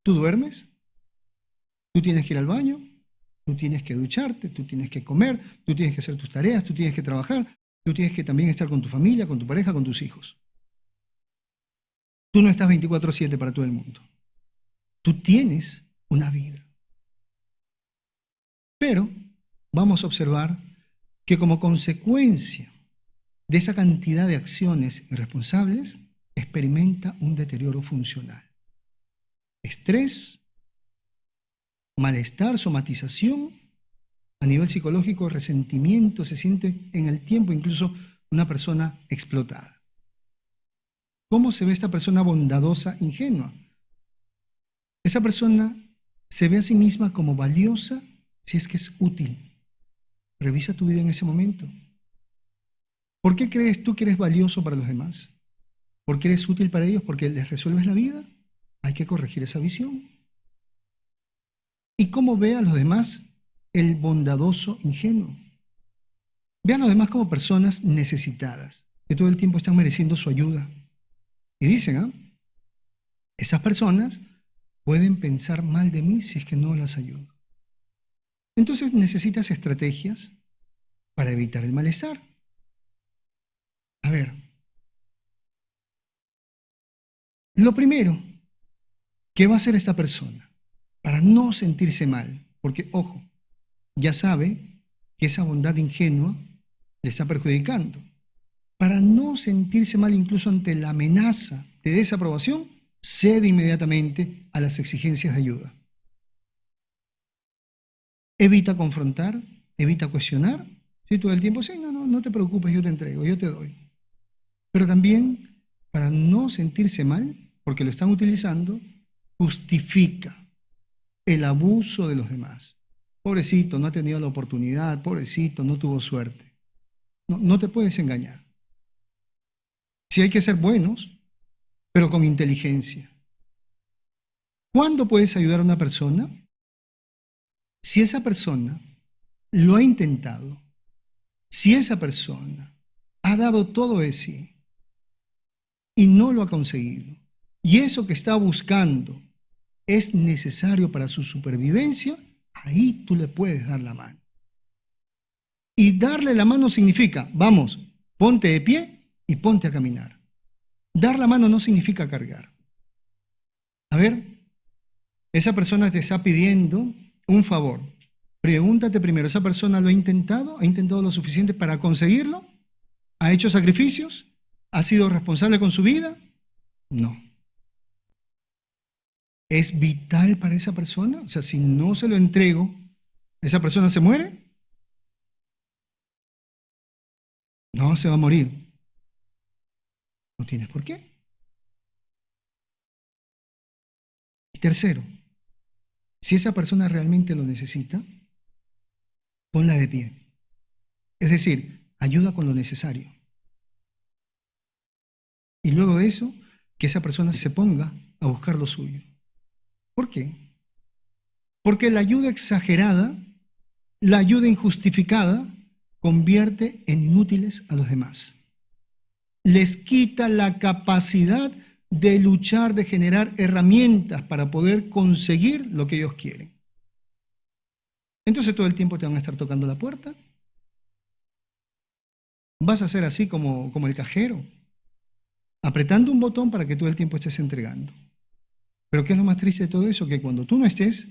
Tú duermes, tú tienes que ir al baño, tú tienes que ducharte, tú tienes que comer, tú tienes que hacer tus tareas, tú tienes que trabajar, tú tienes que también estar con tu familia, con tu pareja, con tus hijos. Tú no estás 24/7 para todo el mundo. Tú tienes una vida. Pero vamos a observar que como consecuencia de esa cantidad de acciones irresponsables, experimenta un deterioro funcional. Estrés, malestar, somatización, a nivel psicológico, resentimiento, se siente en el tiempo incluso una persona explotada. ¿Cómo se ve esta persona bondadosa, ingenua? Esa persona se ve a sí misma como valiosa si es que es útil. Revisa tu vida en ese momento. ¿Por qué crees tú que eres valioso para los demás? ¿Por qué eres útil para ellos? ¿Porque les resuelves la vida? Hay que corregir esa visión. ¿Y cómo ve a los demás el bondadoso ingenuo? Ve a los demás como personas necesitadas, que todo el tiempo están mereciendo su ayuda. Y dicen, esas personas pueden pensar mal de mí si es que no las ayudo. Entonces necesitas estrategias para evitar el malestar. A ver, lo primero que va a hacer esta persona para no sentirse mal, porque, ojo, ya sabe que esa bondad ingenua le está perjudicando. Para no sentirse mal incluso ante la amenaza de desaprobación, cede inmediatamente a las exigencias de ayuda. Evita confrontar, evita cuestionar. Si todo el tiempo, sí, no te preocupes, yo te entrego, yo te doy. Pero también, para no sentirse mal, porque lo están utilizando, justifica el abuso de los demás. Pobrecito, no ha tenido la oportunidad, pobrecito, no tuvo suerte. No te puedes engañar. Sí hay que ser buenos, pero con inteligencia. ¿Cuándo puedes ayudar a una persona? Si esa persona lo ha intentado, si esa persona ha dado todo de sí y no lo ha conseguido, y eso que está buscando es necesario para su supervivencia, ahí tú le puedes dar la mano. Y darle la mano significa, vamos, ponte de pie y ponte a caminar. Dar la mano no significa cargar. A ver, esa persona te está pidiendo un favor. Pregúntate primero, ¿esa persona lo ha intentado? ¿Ha intentado lo suficiente para conseguirlo? ¿Ha hecho sacrificios? ¿Ha sido responsable con su vida? No. ¿Es vital para esa persona? O sea, si no se lo entrego, ¿esa persona se muere? No, se va a morir. No tienes por qué. Y tercero, si esa persona realmente lo necesita, ponla de pie. Es decir, ayuda con lo necesario. Y luego de eso, que esa persona se ponga a buscar lo suyo. ¿Por qué? Porque la ayuda exagerada, la ayuda injustificada, convierte en inútiles a los demás. Les quita la capacidad de luchar, de generar herramientas para poder conseguir lo que ellos quieren. Entonces todo el tiempo te van a estar tocando la puerta. Vas a ser así como el cajero, apretando un botón para que todo el tiempo estés entregando. Pero ¿qué es lo más triste de todo eso? Que cuando tú no estés,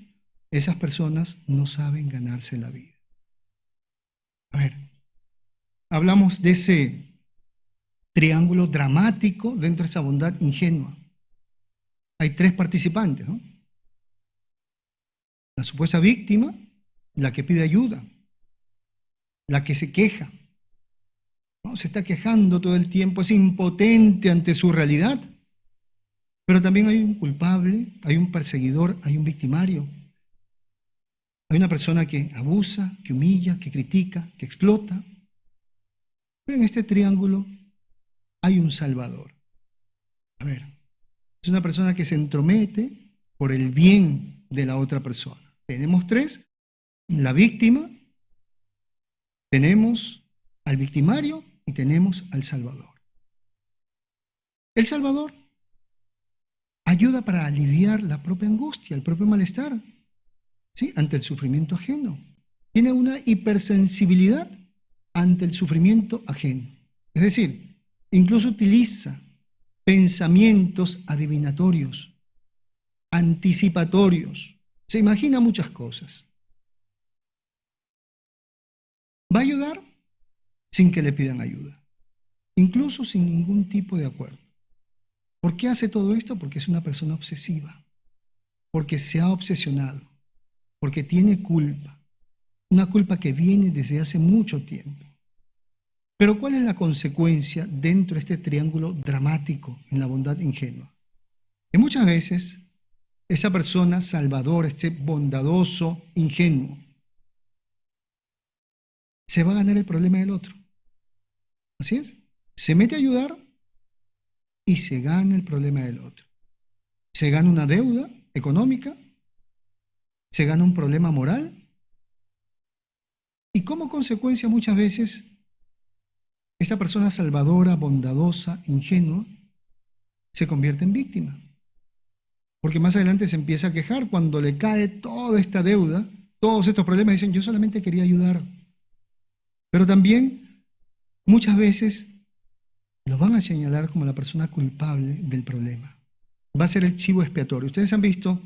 esas personas no saben ganarse la vida. A ver, hablamos de ese triángulo dramático dentro de esa bondad ingenua. Hay tres participantes, ¿no? La supuesta víctima, la que pide ayuda, la que se queja, ¿no? Se está quejando todo el tiempo, es impotente ante su realidad. Pero también hay un culpable, hay un perseguidor, hay un victimario. Hay una persona que abusa, que humilla, que critica, que explota. Pero en este triángulo hay un salvador. A ver, es una persona que se entromete por el bien de la otra persona. Tenemos tres: la víctima, tenemos al victimario y tenemos al salvador. El salvador ayuda para aliviar la propia angustia, el propio malestar, ¿sí? Ante el sufrimiento ajeno. Tiene una hipersensibilidad ante el sufrimiento ajeno. Es decir, incluso utiliza pensamientos adivinatorios, anticipatorios. Se imagina muchas cosas. Va a ayudar sin que le pidan ayuda, incluso sin ningún tipo de acuerdo. ¿Por qué hace todo esto? Porque es una persona obsesiva, porque se ha obsesionado, porque tiene culpa, una culpa que viene desde hace mucho tiempo. Pero ¿cuál es la consecuencia dentro de este triángulo dramático en la bondad ingenua? Que muchas veces esa persona salvadora, este bondadoso, ingenuo, se va a ganar el problema del otro. Así es. Se mete a ayudar y se gana el problema del otro. Se gana una deuda económica, se gana un problema moral y como consecuencia muchas veces esta persona salvadora, bondadosa, ingenua, se convierte en víctima. Porque más adelante se empieza a quejar cuando le cae toda esta deuda, todos estos problemas, dicen, yo solamente quería ayudar. Pero también muchas veces lo van a señalar como la persona culpable del problema. Va a ser el chivo expiatorio. Ustedes han visto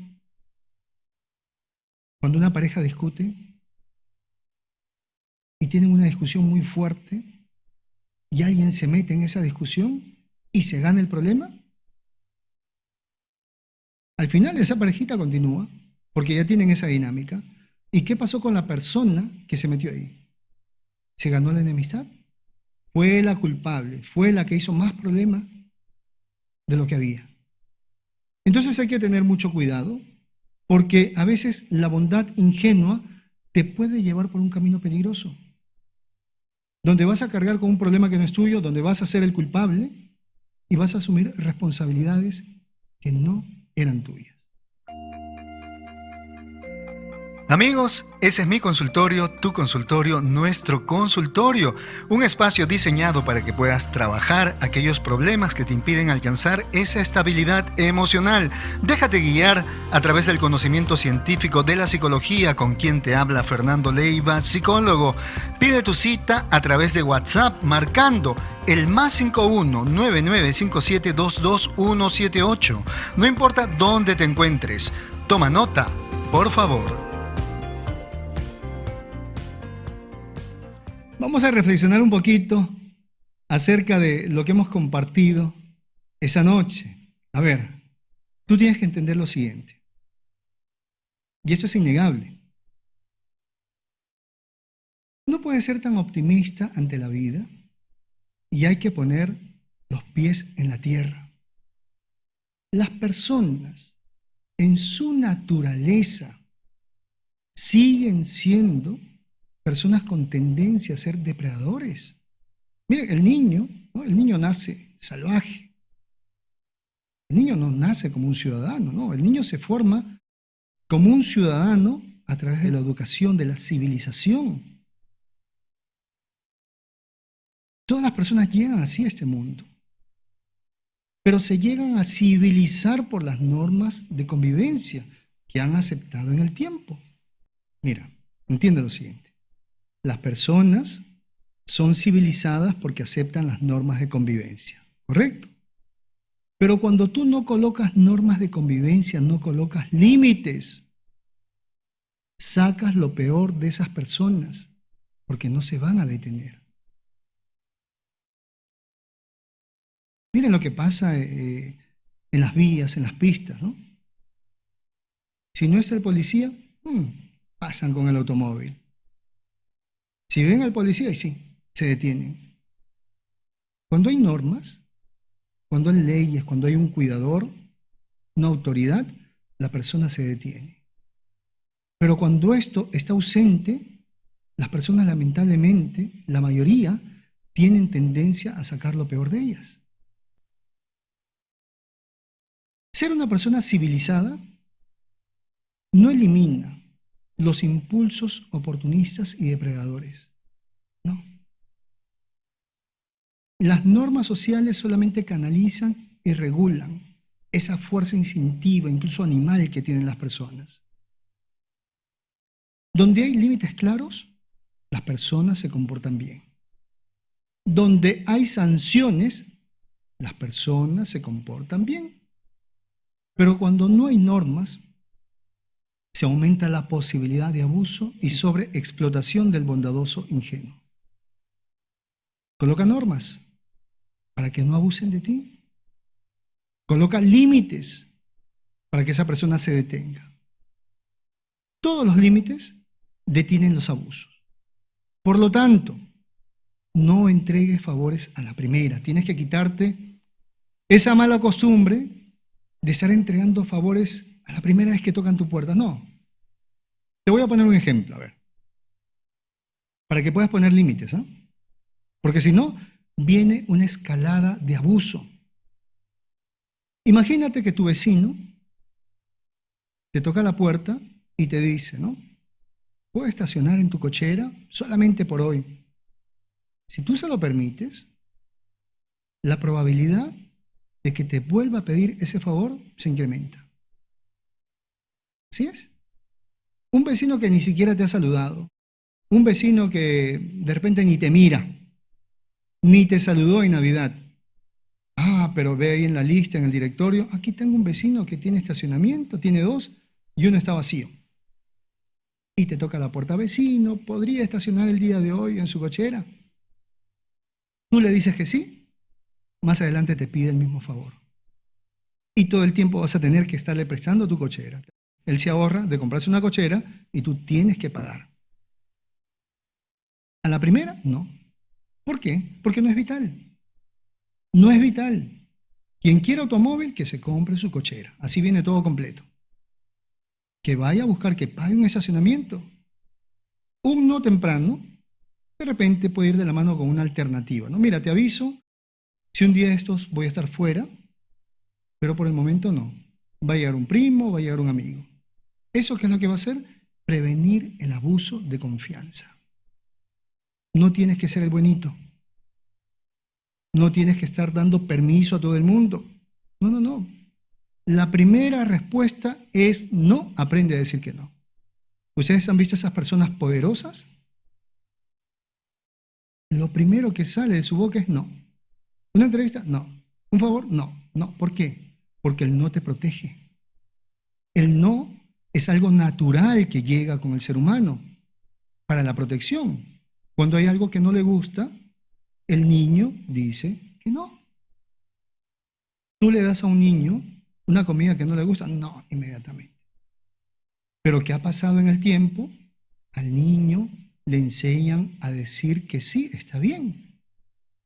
cuando una pareja discute y tienen una discusión muy fuerte y alguien se mete en esa discusión y se gana el problema. Al final esa parejita continúa porque ya tienen esa dinámica. ¿Y qué pasó con la persona que se metió ahí? ¿Se ganó la enemistad? Fue la culpable, fue la que hizo más problema de lo que había. Entonces hay que tener mucho cuidado porque a veces la bondad ingenua te puede llevar por un camino peligroso, donde vas a cargar con un problema que no es tuyo, donde vas a ser el culpable y vas a asumir responsabilidades que no eran tuyas. Amigos, ese es mi consultorio, tu consultorio, nuestro consultorio. Un espacio diseñado para que puedas trabajar aquellos problemas que te impiden alcanzar esa estabilidad emocional. Déjate guiar a través del conocimiento científico de la psicología con quien te habla Fernando Leiva, psicólogo. Pide tu cita a través de WhatsApp marcando el +51 9957 22178. No importa dónde te encuentres. Toma nota, por favor. Vamos a reflexionar un poquito acerca de lo que hemos compartido esa noche. A ver, tú tienes que entender lo siguiente, y esto es innegable. No puedes ser tan optimista ante la vida y hay que poner los pies en la tierra. Las personas en su naturaleza siguen siendo personas con tendencia a ser depredadores. Miren, el niño, ¿no? El niño nace salvaje. El niño no nace como un ciudadano, no. El niño se forma como un ciudadano a través de la educación, de la civilización. Todas las personas llegan así a este mundo, pero se llegan a civilizar por las normas de convivencia que han aceptado en el tiempo. Mira, entiende lo siguiente. Las personas son civilizadas porque aceptan las normas de convivencia, ¿correcto? Pero cuando tú no colocas normas de convivencia, no colocas límites, sacas lo peor de esas personas porque no se van a detener. Miren lo que pasa en las vías, en las pistas, ¿no? Si no está el policía, pasan con el automóvil. Si ven al policía, y sí, se detienen. Cuando hay normas, cuando hay leyes, cuando hay un cuidador, una autoridad, la persona se detiene. Pero cuando esto está ausente, las personas lamentablemente, la mayoría, tienen tendencia a sacar lo peor de ellas. Ser una persona civilizada no elimina los impulsos oportunistas y depredadores. No. Las normas sociales solamente canalizan y regulan, esa fuerza instintiva, incluso animal que tienen las personas. Donde hay límites claros, las personas se comportan bien. Donde hay sanciones, las personas se comportan bien. Pero cuando no hay normas, se aumenta la posibilidad de abuso y sobreexplotación del bondadoso ingenuo. Coloca normas para que no abusen de ti. Coloca límites para que esa persona se detenga. Todos los límites detienen los abusos. Por lo tanto, no entregues favores a la primera. Tienes que quitarte esa mala costumbre de estar entregando favores a la primera vez que tocan tu puerta. No. Te voy a poner un ejemplo, a ver. Para que puedas poner límites, ¿eh? Porque si no, viene una escalada de abuso. Imagínate que tu vecino te toca la puerta y te dice, ¿no? Puedo estacionar en tu cochera solamente por hoy. Si tú se lo permites, la probabilidad de que te vuelva a pedir ese favor se incrementa. ¿Sí es? Un vecino que ni siquiera te ha saludado, un vecino que de repente ni te mira, ni te saludó en Navidad. Ah, pero ve ahí en la lista, en el directorio, aquí tengo un vecino que tiene estacionamiento, tiene 2 y uno está vacío. Y te toca la puerta, vecino, ¿podría estacionar el día de hoy en su cochera? Tú le dices que sí, más adelante te pide el mismo favor. Y todo el tiempo vas a tener que estarle prestando tu cochera. Él se ahorra de comprarse una cochera y tú tienes que pagar. A la primera, no. ¿Por qué? Porque no es vital. No es vital. Quien quiera automóvil, que se compre su cochera. Así viene todo completo. Que vaya a buscar, que pague un estacionamiento. Un no temprano, de repente puede ir de la mano con una alternativa, ¿no? Mira, te aviso, si un día de estos voy a estar fuera, pero por el momento no. Va a llegar un primo, va a llegar un amigo. ¿Eso qué es lo que va a hacer? Prevenir el abuso de confianza. No tienes que ser el buenito. No tienes que estar dando permiso a todo el mundo. No, no, no. La primera respuesta es no, aprende a decir que no. ¿Ustedes han visto esas personas poderosas? Lo primero que sale de su boca es no. ¿Una entrevista? No. ¿Un favor? No. No. ¿Por qué? Porque el no te protege. El no es algo natural que llega con el ser humano para la protección. Cuando hay algo que no le gusta, el niño dice que no. Tú le das a un niño una comida que no le gusta, no, inmediatamente. Pero ¿qué ha pasado en el tiempo? Al niño le enseñan a decir que sí, está bien,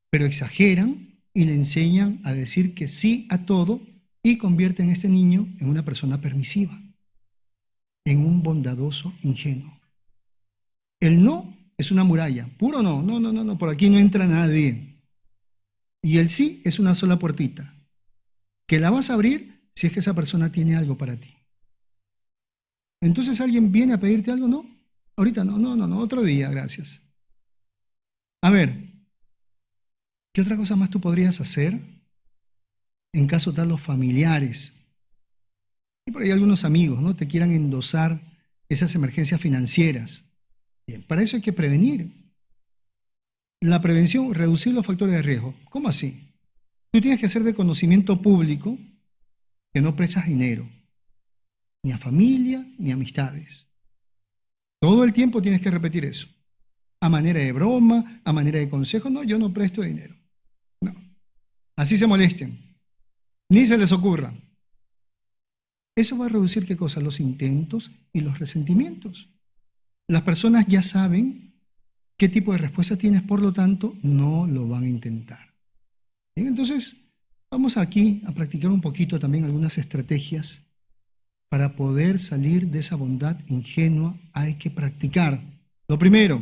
pero exageran y le enseñan a decir que sí a todo y convierten a este niño en una persona permisiva, en un bondadoso ingenuo. El no es una muralla, puro no, no, no, no, no, por aquí no entra nadie. Y el sí es una sola puertita, que la vas a abrir si es que esa persona tiene algo para ti. Entonces alguien viene a pedirte algo, no, ahorita no, no, no, no, otro día, gracias. A ver, ¿qué otra cosa más tú podrías hacer en caso tal los familiares? Y por ahí algunos amigos, ¿no? Te quieran endosar esas emergencias financieras. Bien, para eso hay que prevenir. La prevención, reducir los factores de riesgo. ¿Cómo así? Tú tienes que hacer de conocimiento público que no prestas dinero, ni a familia, ni a amistades. Todo el tiempo tienes que repetir eso. A manera de broma, a manera de consejo, no, yo no presto dinero. No. Así se molesten. Ni se les ocurra. Eso va a reducir, ¿qué cosa? Los intentos y los resentimientos. Las personas ya saben qué tipo de respuesta tienes, por lo tanto, no lo van a intentar. Bien, entonces, vamos aquí a practicar un poquito también algunas estrategias para poder salir de esa bondad ingenua. Hay que practicar. Lo primero,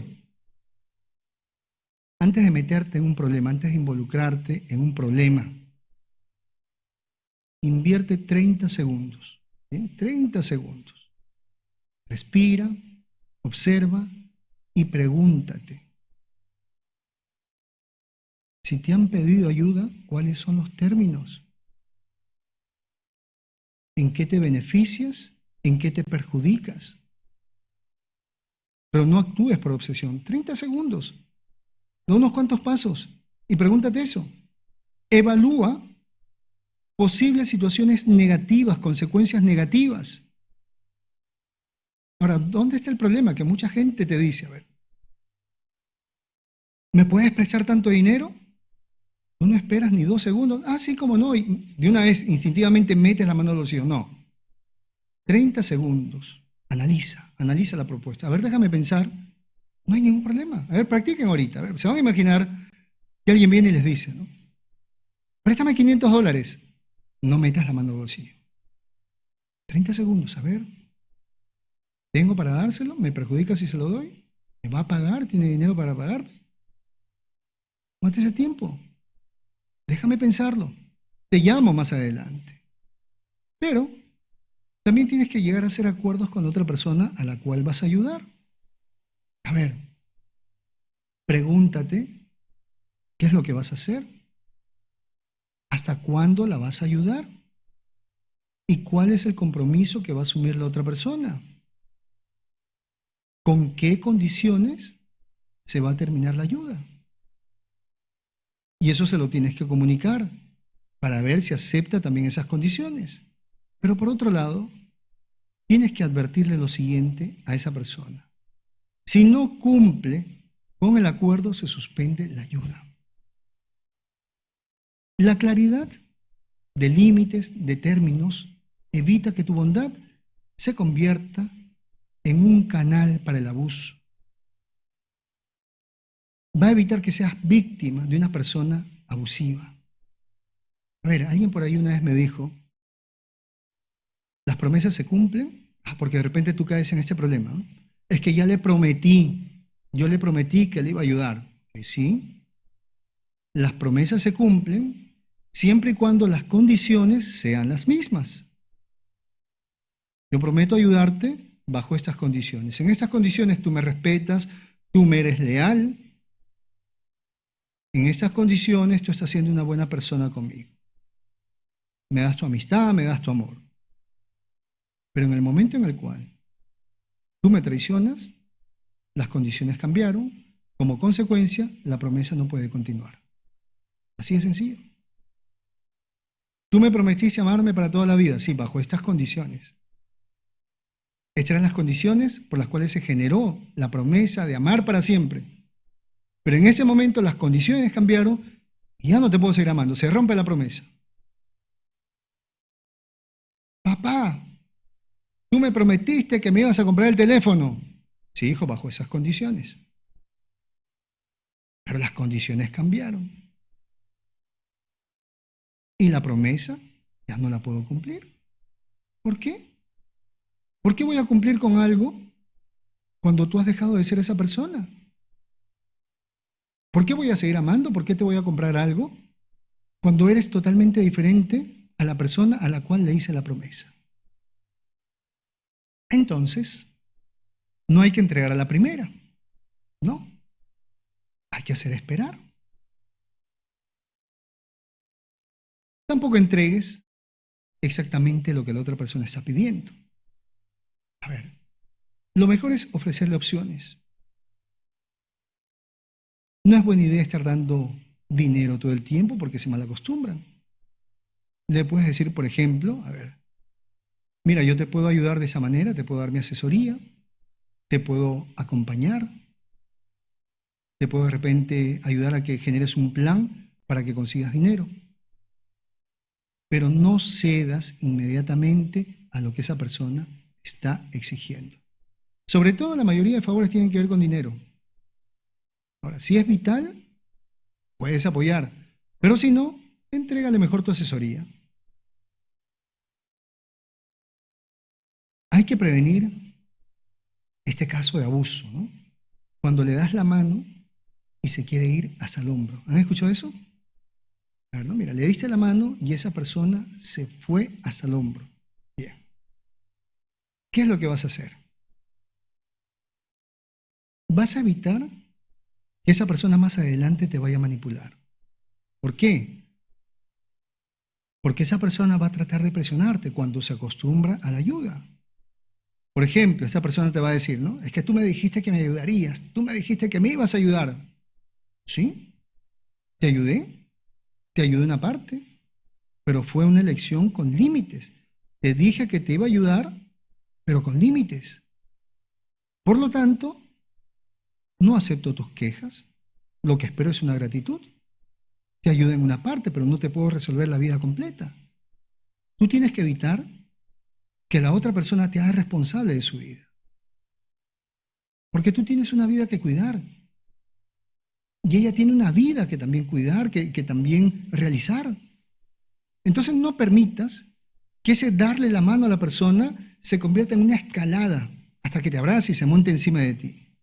antes de meterte en un problema, antes de involucrarte en un problema, invierte 30 segundos. ¿Bien? 30 segundos. Respira, observa y pregúntate. Si te han pedido ayuda, ¿cuáles son los términos? en qué te beneficias, en qué te perjudicas. Pero no actúes por obsesión. 30 segundos, da unos cuantos pasos y pregúntate eso. Evalúa posibles situaciones negativas, consecuencias negativas. Ahora, ¿dónde está el problema? Que mucha gente te dice, a ver, ¿me puedes prestar tanto dinero? Tú no esperas ni 2 segundos. Ah, sí, cómo no. Y de una vez, instintivamente metes la mano al bolsillo. No. 30 segundos. Analiza la propuesta. A ver, déjame pensar. No hay ningún problema. A ver, practiquen ahorita. A ver, se van a imaginar que alguien viene y les dice, ¿no? Préstame $500. No metas la mano al bolsillo. 30 segundos. A ver, ¿tengo para dárselo? ¿Me perjudica si se lo doy? ¿Me va a pagar? ¿Tiene dinero para pagar? Mate ese tiempo. Déjame pensarlo. Te llamo más adelante. Pero también tienes que llegar a hacer acuerdos con otra persona a la cual vas a ayudar. A ver, pregúntate qué es lo que vas a hacer, hasta cuándo la vas a ayudar y cuál es el compromiso que va a asumir la otra persona. ¿Con qué condiciones se va a terminar la ayuda? Y eso se lo tienes que comunicar para ver si acepta también esas condiciones. Pero por otro lado, tienes que advertirle lo siguiente a esa persona. Si no cumple con el acuerdo, se suspende la ayuda. La claridad de límites, de términos, evita que tu bondad se convierta en un canal para el abuso. Va a evitar que seas víctima de una persona abusiva. A ver, alguien por ahí una vez me dijo, ¿las promesas se cumplen? Porque de repente tú caes en este problema, ¿no? Es que yo le prometí que le iba a ayudar. ¿Que sí? Las promesas se cumplen siempre y cuando las condiciones sean las mismas. Yo prometo ayudarte bajo estas condiciones. En estas condiciones tú me respetas, tú me eres leal. En estas condiciones tú estás siendo una buena persona conmigo. Me das tu amistad, me das tu amor. Pero en el momento en el cual tú me traicionas, las condiciones cambiaron, como consecuencia, la promesa no puede continuar. Así de sencillo. Tú me prometiste amarme para toda la vida, sí, bajo estas condiciones. Estas eran las condiciones por las cuales se generó la promesa de amar para siempre. Pero en ese momento las condiciones cambiaron y ya no te puedo seguir amando, se rompe la promesa. Papá, tú me prometiste que me ibas a comprar el teléfono. Sí, hijo, bajo esas condiciones. Pero las condiciones cambiaron. Y la promesa ya no la puedo cumplir. ¿Por qué? ¿Por qué voy a cumplir con algo cuando tú has dejado de ser esa persona? ¿Por qué voy a seguir amando? ¿Por qué te voy a comprar algo cuando eres totalmente diferente a la persona a la cual le hice la promesa? Entonces, no hay que entregar a la primera, no. Hay que hacer esperar. Tampoco entregues exactamente lo que la otra persona está pidiendo. A ver, lo mejor es ofrecerle opciones. No es buena idea estar dando dinero todo el tiempo porque se malacostumbran. Le puedes decir, por ejemplo, a ver, mira, yo te puedo ayudar de esa manera, te puedo dar mi asesoría, te puedo acompañar, te puedo de repente ayudar a que generes un plan para que consigas dinero. Pero no cedas inmediatamente a lo que esa persona está exigiendo. Sobre todo, la mayoría de favores tienen que ver con dinero. Ahora, si es vital, puedes apoyar, pero si no, entrégale mejor tu asesoría. Hay que prevenir este caso de abuso, ¿no? Cuando le das la mano y se quiere ir hasta el hombro. ¿Han escuchado eso? A ver, ¿no? Mira, le diste la mano y esa persona se fue hasta el hombro. Bien. ¿Qué es lo que vas a hacer? Vas a evitar que esa persona más adelante te vaya a manipular. ¿Por qué? Porque esa persona va a tratar de presionarte cuando se acostumbra a la ayuda. Por ejemplo, esta persona te va a decir, ¿no? Es que tú me dijiste que me ayudarías, tú me dijiste que me ibas a ayudar. ¿Sí? Te ayudé una parte, pero fue una elección con límites. Te dije que te iba a ayudar, pero con límites. Por lo tanto, no acepto tus quejas. Lo que espero es una gratitud. Te ayudo en una parte, pero no te puedo resolver la vida completa. Tú tienes que evitar que la otra persona te haga responsable de su vida. Porque tú tienes una vida que cuidar. Y ella tiene una vida que también cuidar, que también realizar. Entonces no permitas que ese darle la mano a la persona se convierta en una escalada hasta que te abrace y se monte encima de ti.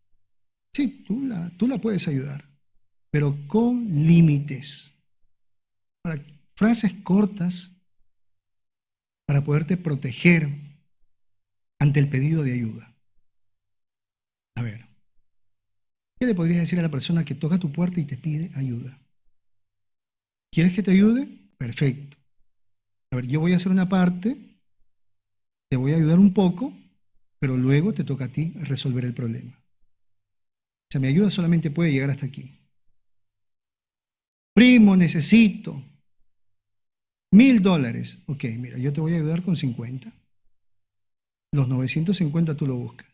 Sí, tú la puedes ayudar, pero con límites. Frases cortas para poderte proteger ante el pedido de ayuda. A ver, ¿qué le podrías decir a la persona que toca tu puerta y te pide ayuda? ¿Quieres que te ayude? Perfecto. A ver, yo voy a hacer una parte, te voy a ayudar un poco, pero luego te toca a ti resolver el problema. O sea, mi ayuda solamente puede llegar hasta aquí. Primo, necesito $1,000. Ok, mira, yo te voy a ayudar con 50. Los 950 tú lo buscas.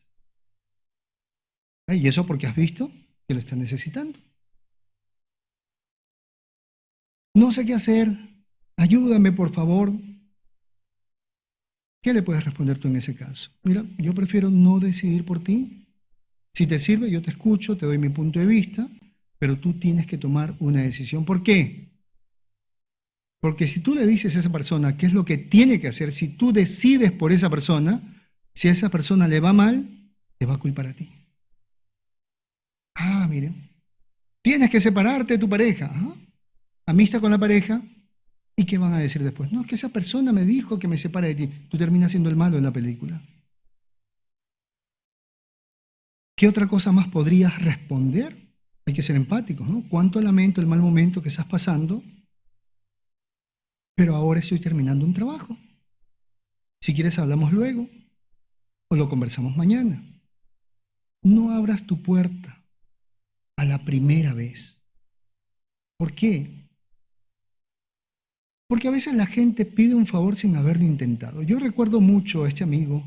Y eso porque has visto que lo estás necesitando. No sé qué hacer. Ayúdame, por favor. ¿Qué le puedes responder tú en ese caso? Mira, yo prefiero no decidir por ti. Si te sirve, yo te escucho, te doy mi punto de vista, pero tú tienes que tomar una decisión. ¿Por qué? Porque si tú le dices a esa persona qué es lo que tiene que hacer, si tú decides por esa persona, si a esa persona le va mal, te va a culpar a ti. Ah, mire, tienes que separarte de tu pareja. Ajá. Amistad con la pareja. ¿Y qué van a decir después? No, es que esa persona me dijo que me separe de ti. Tú terminas siendo el malo en la película. ¿Qué otra cosa más podrías responder? Hay que ser empáticos, ¿no? Cuánto lamento el mal momento que estás pasando, pero ahora estoy terminando un trabajo. Si quieres hablamos luego o lo conversamos mañana. No abras tu puerta a la primera vez. ¿Por qué? Porque a veces la gente pide un favor sin haberlo intentado. Yo recuerdo mucho a este amigo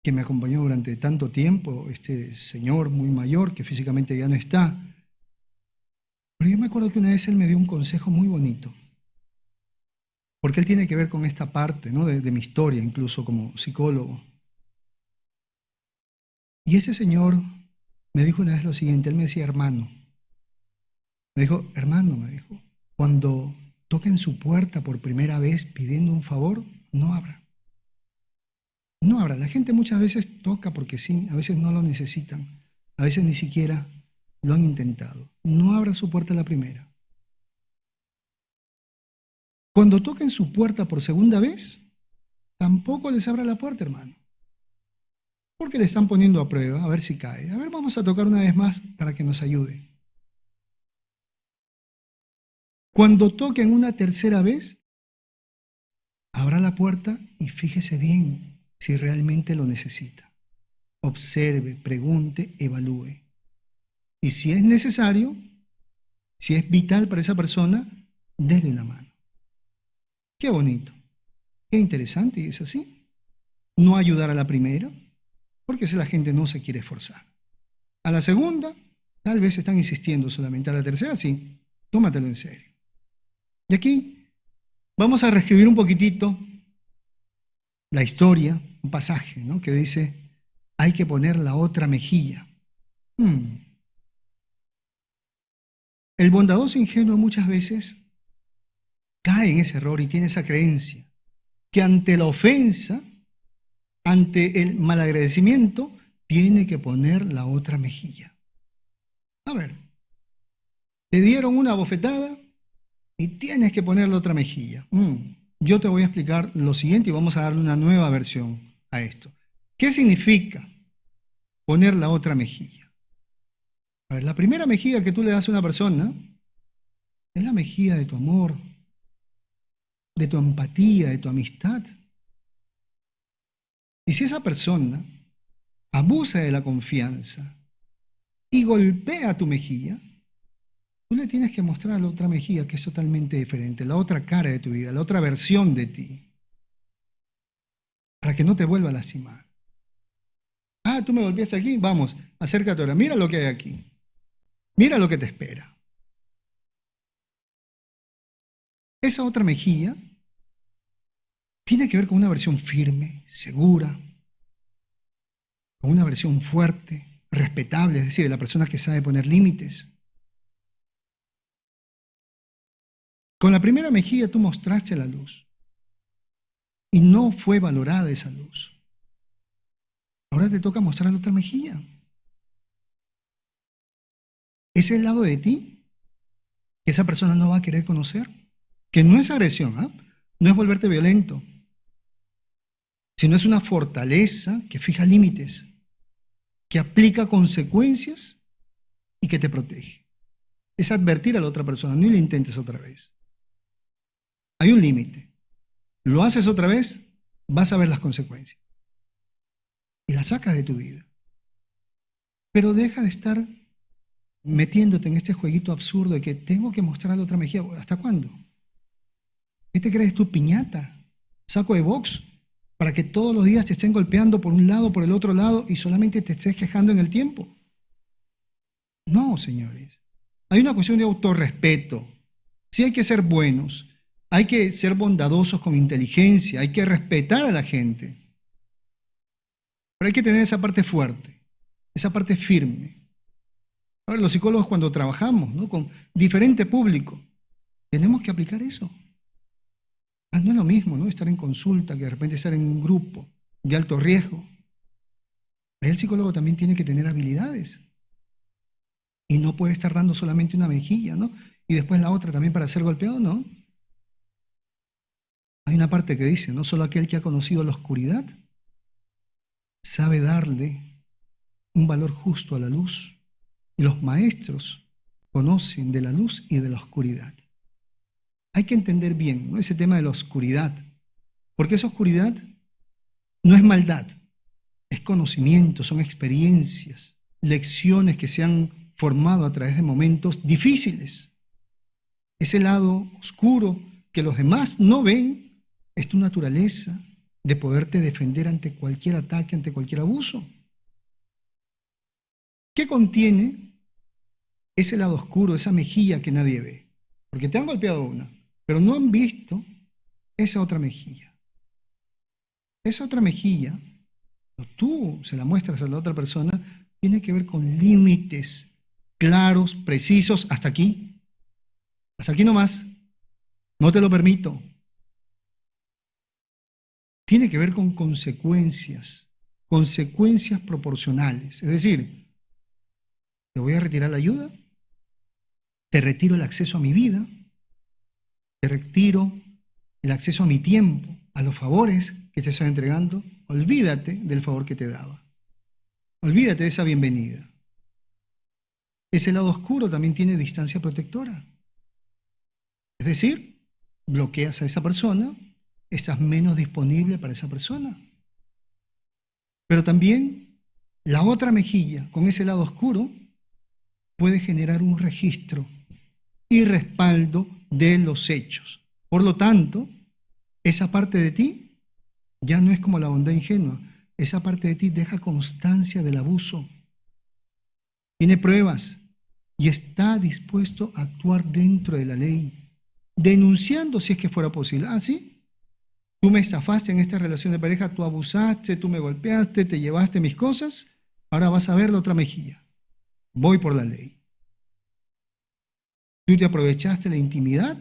que me acompañó durante tanto tiempo, este señor muy mayor que físicamente ya no está. Pero yo me acuerdo que una vez él me dio un consejo muy bonito, porque él tiene que ver con esta parte, ¿no? de mi historia, incluso como psicólogo. Y ese señor me dijo una vez lo siguiente, él me decía, hermano, me dijo, cuando toquen su puerta por primera vez pidiendo un favor, no abra. No abra. La gente muchas veces toca porque sí, a veces no lo necesitan, a veces ni siquiera lo han intentado. No abra su puerta a la primera. Cuando toquen su puerta por segunda vez, tampoco les abra la puerta, hermano. Porque le están poniendo a prueba, a ver si cae. A ver, vamos a tocar una vez más para que nos ayude. Cuando toquen una tercera vez, abra la puerta y fíjese bien si realmente lo necesita. Observe, pregunte, evalúe. Y si es necesario, si es vital para esa persona, déle una mano. Qué bonito, qué interesante, y es así. No ayudar a la primera, porque si la gente no se quiere esforzar. A la segunda, tal vez están insistiendo solamente. A la tercera, sí, tómatelo en serio. Y aquí vamos a reescribir un poquitito la historia, un pasaje, ¿no? Que dice, hay que poner la otra mejilla. El bondadoso ingenuo muchas veces cae en ese error y tiene esa creencia que ante la ofensa, ante el malagradecimiento, tiene que poner la otra mejilla. A ver, te dieron una bofetada y tienes que poner la otra mejilla. Yo te voy a explicar lo siguiente y vamos a darle una nueva versión a esto. ¿Qué significa poner la otra mejilla? A ver, la primera mejilla que tú le das a una persona es la mejilla de tu amor, de tu empatía, de tu amistad. Y si esa persona abusa de la confianza y golpea tu mejilla, tú le tienes que mostrar a la otra mejilla que es totalmente diferente, la otra cara de tu vida, la otra versión de ti, para que no te vuelva a lastimar. Ah, tú me golpeaste aquí, vamos, acércate ahora, mira lo que hay aquí, mira lo que te espera. Esa otra mejilla tiene que ver con una versión firme, segura, con una versión fuerte, respetable, es decir, de la persona que sabe poner límites. Con la primera mejilla tú mostraste la luz y no fue valorada esa luz. Ahora te toca mostrar la otra mejilla. Ese es el lado de ti que esa persona no va a querer conocer, que no es agresión, ¿eh? No es volverte violento, sino es una fortaleza que fija límites, que aplica consecuencias y que te protege. Es advertir a la otra persona, no lo intentes otra vez. Hay un límite. Lo haces otra vez, vas a ver las consecuencias. Y las sacas de tu vida. Pero deja de estar metiéndote en este jueguito absurdo de que tengo que mostrar a la otra mejilla. ¿Hasta cuándo? ¿Qué te crees tú, piñata? ¿Saco de box? Para que todos los días te estén golpeando por un lado, por el otro lado y solamente te estés quejando en el tiempo. No, señores. Hay una cuestión de autorrespeto. Sí hay que ser buenos. Hay que ser bondadosos con inteligencia, hay que respetar a la gente. Pero hay que tener esa parte fuerte, esa parte firme. Ahora, los psicólogos cuando trabajamos, ¿no?, con diferente público, tenemos que aplicar eso. No es lo mismo, ¿no?, estar en consulta que de repente estar en un grupo de alto riesgo. El psicólogo también tiene que tener habilidades. Y no puede estar dando solamente una mejilla, ¿no?, y después la otra también para ser golpeado, ¿no? Hay una parte que dice, no solo aquel que ha conocido la oscuridad sabe darle un valor justo a la luz. Y los maestros conocen de la luz y de la oscuridad. Hay que entender bien, ¿no?, ese tema de la oscuridad, porque esa oscuridad no es maldad, es conocimiento, son experiencias, lecciones que se han formado a través de momentos difíciles. Ese lado oscuro que los demás no ven es tu naturaleza de poderte defender ante cualquier ataque, ante cualquier abuso. ¿Qué contiene ese lado oscuro, esa mejilla que nadie ve? Porque te han golpeado una, pero no han visto esa otra mejilla. Esa otra mejilla, cuando tú se la muestras a la otra persona, tiene que ver con límites claros, precisos, hasta aquí nomás, no te lo permito. Tiene que ver con consecuencias proporcionales. Es decir, te voy a retirar la ayuda, te retiro el acceso a mi vida, te retiro el acceso a mi tiempo, a los favores que te estoy entregando. Olvídate del favor que te daba. Olvídate de esa bienvenida. Ese lado oscuro también tiene distancia protectora. Es decir, bloqueas a esa persona, estás menos disponible para esa persona. Pero también la otra mejilla, con ese lado oscuro, puede generar un registro y respaldo de los hechos. Por lo tanto, esa parte de ti ya no es como la bondad ingenua. Esa parte de ti deja constancia del abuso. Tiene pruebas y está dispuesto a actuar dentro de la ley, denunciando si es que fuera posible. Ah, sí, tú me estafaste en esta relación de pareja, tú abusaste, tú me golpeaste, te llevaste mis cosas, ahora vas a ver la otra mejilla. Voy por la ley. Tú te aprovechaste la intimidad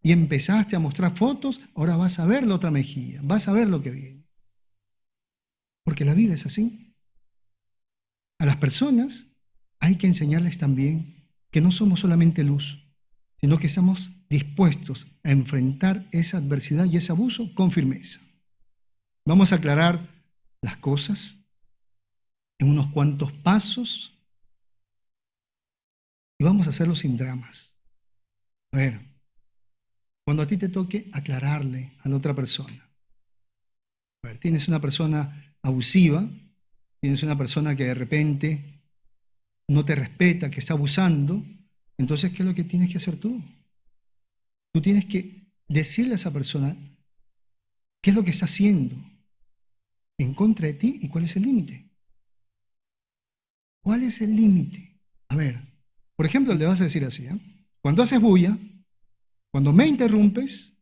y empezaste a mostrar fotos, ahora vas a ver la otra mejilla, vas a ver lo que viene. Porque la vida es así. A las personas hay que enseñarles también que no somos solamente luz, sino que estamos dispuestos a enfrentar esa adversidad y ese abuso con firmeza. Vamos a aclarar las cosas en unos cuantos pasos y vamos a hacerlo sin dramas. A ver, cuando a ti te toque aclararle a la otra persona. A ver, tienes una persona abusiva, tienes una persona que de repente no te respeta, que está abusando, entonces, ¿qué es lo que tienes que hacer tú? Tú tienes que decirle a esa persona qué es lo que está haciendo en contra de ti y cuál es el límite. ¿Cuál es el límite? A ver, por ejemplo, le vas a decir así, ¿eh? Cuando haces bulla, cuando me interrumpes,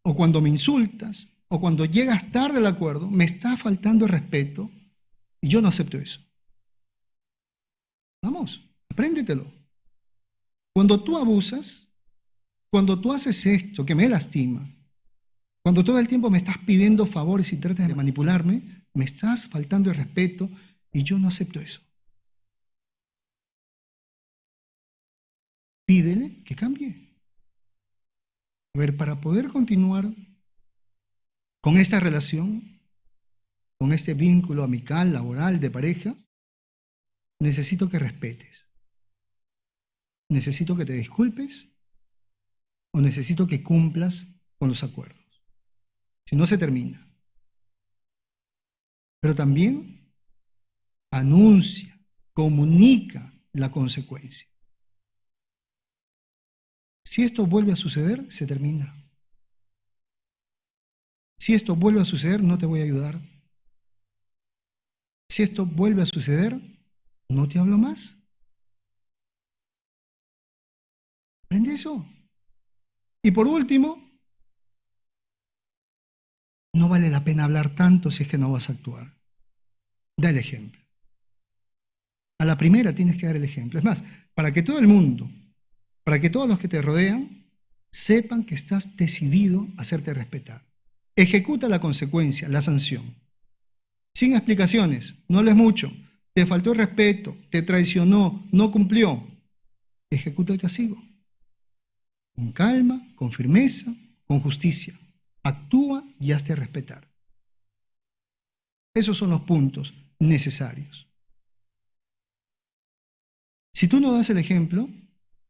o cuando me insultas, o cuando llegas tarde al acuerdo, me está faltando el respeto y yo no acepto eso. Vamos, apréndetelo. Cuando tú abusas, cuando tú haces esto que me lastima, cuando todo el tiempo me estás pidiendo favores y tratas de manipularme, me estás faltando el respeto y yo no acepto eso. Pídele que cambie. A ver, para poder continuar con esta relación, con este vínculo amical, laboral, de pareja, necesito que respetes. Necesito que te disculpes o necesito que cumplas con los acuerdos. Si no, se termina. Pero también anuncia, comunica la consecuencia. Si esto vuelve a suceder, se termina. Si esto vuelve a suceder, no te voy a ayudar. Si esto vuelve a suceder, no te hablo más. Aprende eso. Y por último, no vale la pena hablar tanto si es que no vas a actuar. Da el ejemplo. A la primera tienes que dar el ejemplo. Es más, para que todo el mundo, para que todos los que te rodean sepan que estás decidido a hacerte respetar. Ejecuta la consecuencia, la sanción. Sin explicaciones, no hables mucho. Te faltó el respeto, te traicionó, no cumplió. Ejecuta el castigo. Con calma, con firmeza, con justicia. Actúa y hazte respetar. Esos son los puntos necesarios. Si tú no das el ejemplo,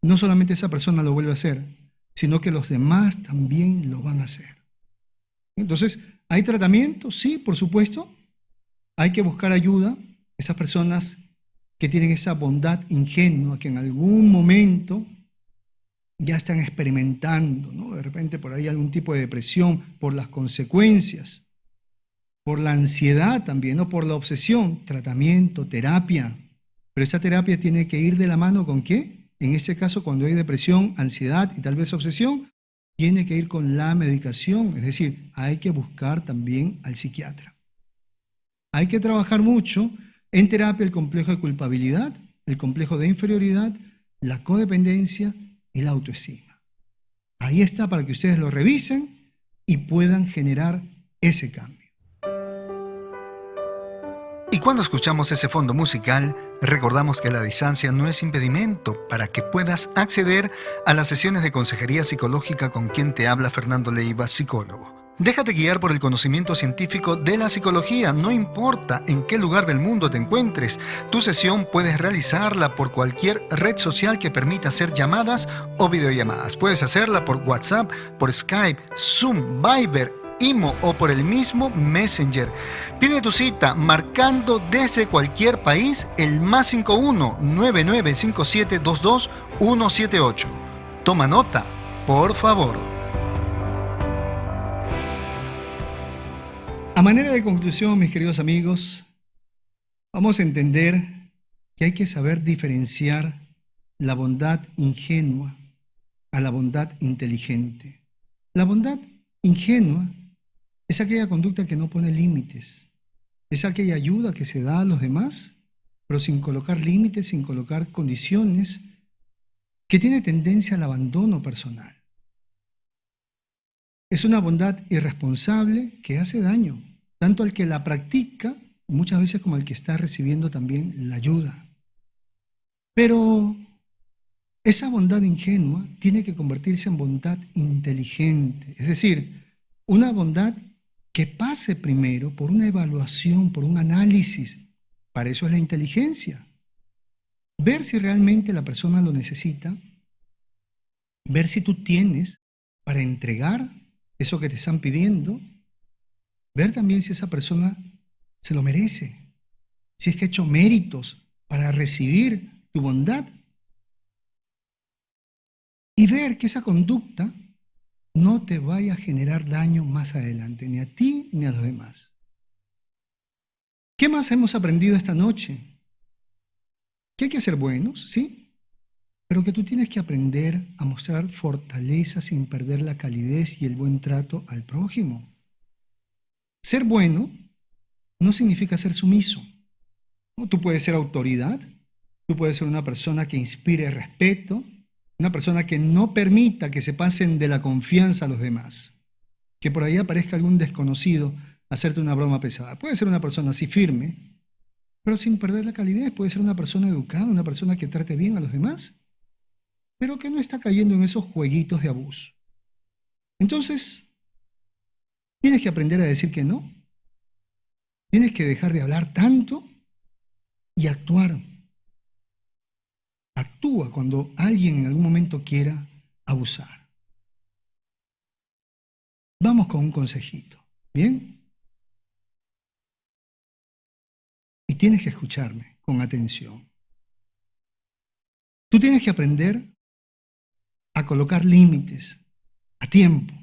no solamente esa persona lo vuelve a hacer, sino que los demás también lo van a hacer. Entonces, ¿hay tratamiento? Sí, por supuesto. Hay que buscar ayuda. Esas personas que tienen esa bondad ingenua, que en algún momento ya están experimentando, ¿no? De repente por ahí algún tipo de depresión, por las consecuencias, por la ansiedad también, ¿no? Por la obsesión, tratamiento, terapia. Pero esa terapia tiene que ir de la mano ¿con qué? En este caso, cuando hay depresión, ansiedad y tal vez obsesión, tiene que ir con la medicación, es decir, hay que buscar también al psiquiatra. Hay que trabajar mucho en terapia el complejo de culpabilidad, el complejo de inferioridad, la codependencia y la autoestima. Ahí está para que ustedes lo revisen y puedan generar ese cambio. Y cuando escuchamos ese fondo musical, recordamos que la distancia no es impedimento para que puedas acceder a las sesiones de consejería psicológica con quien te habla Fernando Leiva, psicólogo. Déjate guiar por el conocimiento científico de la psicología, no importa en qué lugar del mundo te encuentres. Tu sesión puedes realizarla por cualquier red social que permita hacer llamadas o videollamadas. Puedes hacerla por WhatsApp, por Skype, Zoom, Viber, Imo o por el mismo Messenger. Pide tu cita marcando desde cualquier país el +51 995722 178. Toma nota, por favor. A manera de conclusión, mis queridos amigos, vamos a entender que hay que saber diferenciar la bondad ingenua a la bondad inteligente. La bondad ingenua es aquella conducta que no pone límites, es aquella ayuda que se da a los demás, pero sin colocar límites, sin colocar condiciones, que tiene tendencia al abandono personal. Es una bondad irresponsable que hace daño, tanto al que la practica, muchas veces como al que está recibiendo también la ayuda. Pero esa bondad ingenua tiene que convertirse en bondad inteligente, es decir, una bondad que pase primero por una evaluación, por un análisis. Para eso es la inteligencia. Ver si realmente la persona lo necesita, ver si tú tienes para entregar eso que te están pidiendo. Ver también si esa persona se lo merece, si es que ha hecho méritos para recibir tu bondad. Y ver que esa conducta no te vaya a generar daño más adelante, ni a ti ni a los demás. ¿Qué más hemos aprendido esta noche? Que hay que ser buenos, ¿sí? Pero que tú tienes que aprender a mostrar fortaleza sin perder la calidez y el buen trato al prójimo. Ser bueno no significa ser sumiso, ¿no? Tú puedes ser autoridad, tú puedes ser una persona que inspire respeto, una persona que no permita que se pasen de la confianza a los demás, que por ahí aparezca algún desconocido a hacerte una broma pesada. Puede ser una persona así firme, pero sin perder la calidez. Puede ser una persona educada, una persona que trate bien a los demás, pero que no está cayendo en esos jueguitos de abuso. Entonces, tienes que aprender a decir que no. Tienes que dejar de hablar tanto y actuar. Actúa cuando alguien en algún momento quiera abusar. Vamos con un consejito, ¿bien? Y tienes que escucharme con atención. Tú tienes que aprender a colocar límites a tiempo.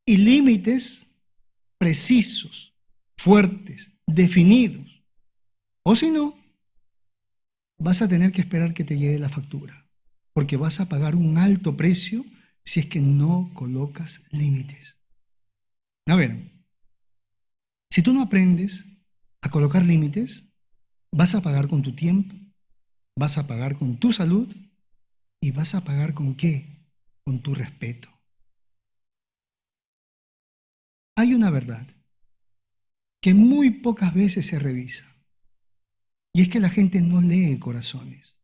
Y límites precisos, fuertes, definidos. O si no, vas a tener que esperar que te llegue la factura, porque vas a pagar un alto precio si es que no colocas límites. A ver, si tú no aprendes a colocar límites, vas a pagar con tu tiempo, vas a pagar con tu salud y vas a pagar ¿con qué? Con tu respeto. Hay una verdad que muy pocas veces se revisa. Y es que la gente no lee corazones.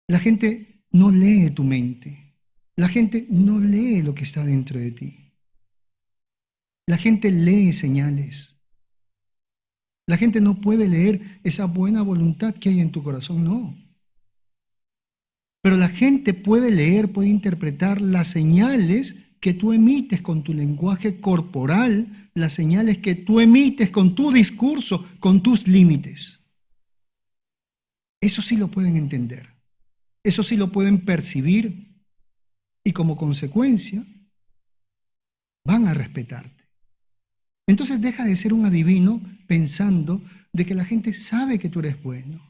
La gente no lee tu mente. La gente no lee lo que está dentro de ti. La gente lee señales. La gente no puede leer esa buena voluntad que hay en tu corazón, no. Pero la gente puede leer, puede interpretar las señales que tú emites con tu lenguaje corporal, las señales que tú emites con tu discurso, con tus límites. Eso sí lo pueden entender, eso sí lo pueden percibir y como consecuencia van a respetarte. Entonces deja de ser un adivino pensando de que la gente sabe que tú eres bueno,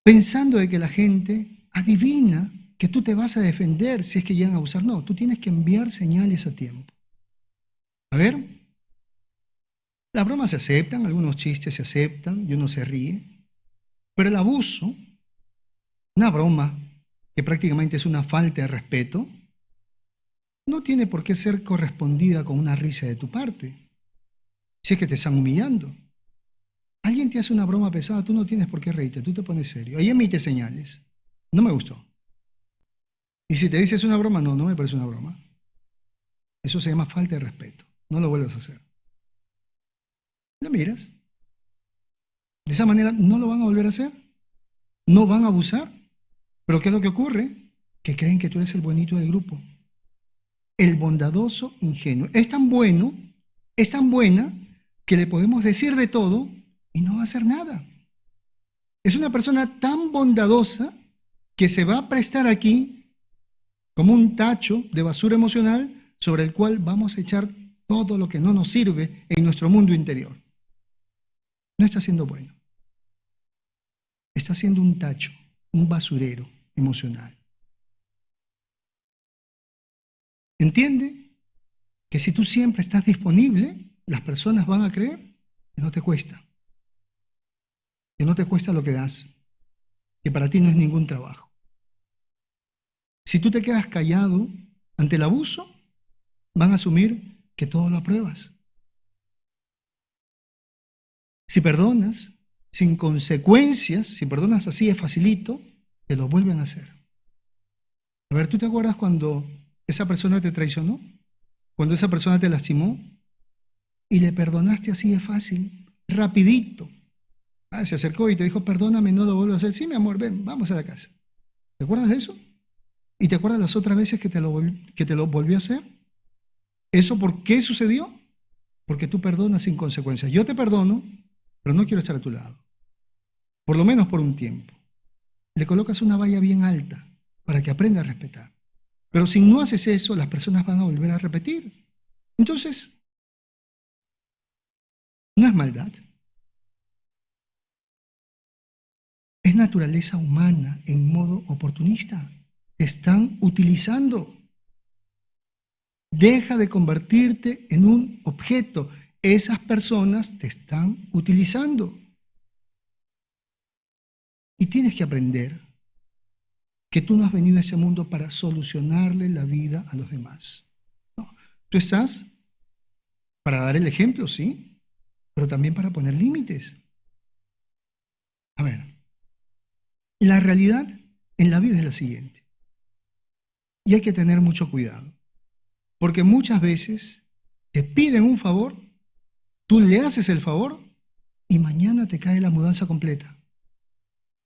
pensando de que la gente adivina que tú te vas a defender si es que llegan a abusar. No, tú tienes que enviar señales a tiempo. A ver, las bromas se aceptan, algunos chistes se aceptan y uno se ríe, pero el abuso, una broma que prácticamente es una falta de respeto, no tiene por qué ser correspondida con una risa de tu parte, si es que te están humillando. Alguien te hace una broma pesada, tú no tienes por qué reírte, tú te pones serio. Ahí emite señales. No me gustó. Y si te dices una broma, no me parece una broma. Eso se llama falta de respeto. No lo vuelvas a hacer. Lo miras. De esa manera no lo van a volver a hacer. No van a abusar. Pero ¿qué es lo que ocurre? Que creen que tú eres el buenito del grupo. El bondadoso ingenuo. Es tan bueno, es tan buena, que le podemos decir de todo y no va a hacer nada. Es una persona tan bondadosa que se va a prestar aquí como un tacho de basura emocional sobre el cual vamos a echar todo lo que no nos sirve en nuestro mundo interior. No está siendo bueno. Está siendo un tacho, un basurero emocional. Entiende que si tú siempre estás disponible, las personas van a creer que no te cuesta. Que no te cuesta lo que das. Que para ti no es ningún trabajo. Si tú te quedas callado ante el abuso, van a asumir que todo lo apruebas. Si perdonas, sin consecuencias, si perdonas así de facilito, te lo vuelven a hacer. A ver, ¿tú te acuerdas cuando esa persona te traicionó? Cuando esa persona te lastimó y le perdonaste así de fácil, rapidito. Se acercó y te dijo, perdóname, no lo vuelvo a hacer. Sí, mi amor, ven, vamos a la casa. ¿Te acuerdas de eso? ¿Y te acuerdas las otras veces que te lo volvió a hacer? ¿Eso por qué sucedió? Porque tú perdonas sin consecuencias. Yo te perdono, pero no quiero estar a tu lado. Por lo menos por un tiempo. Le colocas una valla bien alta para que aprenda a respetar. Pero si no haces eso, las personas van a volver a repetir. Entonces, no es maldad. Es naturaleza humana en modo oportunista. Te están utilizando. Deja de convertirte en un objeto. Esas personas te están utilizando. Y tienes que aprender que tú no has venido a ese mundo para solucionarle la vida a los demás. No. Tú estás para dar el ejemplo, sí, pero también para poner límites. A ver, la realidad en la vida es la siguiente. Y hay que tener mucho cuidado. Porque muchas veces te piden un favor, tú le haces el favor y mañana te cae la mudanza completa.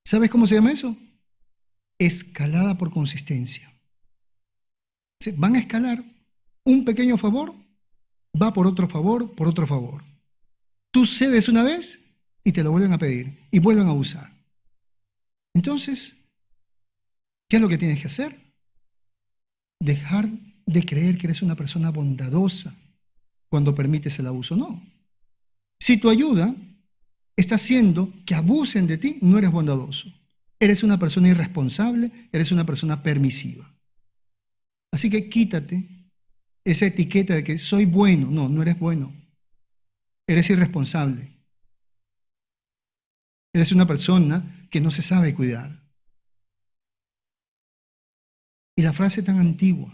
¿Sabes cómo se llama eso? Escalada por consistencia. Van a escalar un pequeño favor, va por otro favor, por otro favor. Tú cedes una vez y te lo vuelven a pedir y vuelven a abusar. Entonces, ¿qué es lo que tienes que hacer? Dejar de creer que eres una persona bondadosa cuando permites el abuso. No. Si tu ayuda está haciendo que abusen de ti, no eres bondadoso. Eres una persona irresponsable, eres una persona permisiva. Así que quítate esa etiqueta de que soy bueno. No, no eres bueno. Eres irresponsable. Eres una persona que no se sabe cuidar. Y la frase tan antigua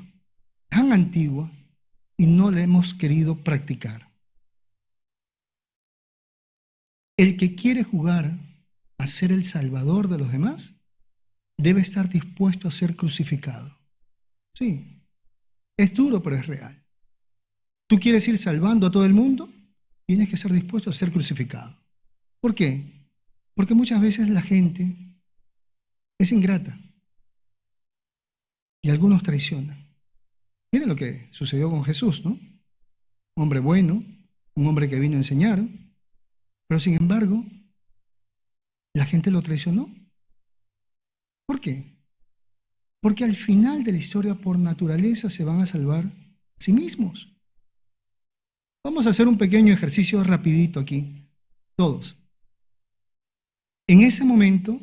y no la hemos querido practicar. El que quiere jugar a ser el salvador de los demás debe estar dispuesto a ser crucificado. Sí, es duro, pero es real. ¿Tú quieres ir salvando a todo el mundo? Tienes que estar dispuesto a ser crucificado. ¿Por qué? Porque muchas veces la gente es ingrata y algunos traicionan. Miren lo que sucedió con Jesús, ¿no? Un hombre bueno, un hombre que vino a enseñar, pero sin embargo, la gente lo traicionó. ¿Por qué? Porque al final de la historia, por naturaleza, se van a salvar a sí mismos. Vamos a hacer un pequeño ejercicio rapidito aquí, todos. En ese momento,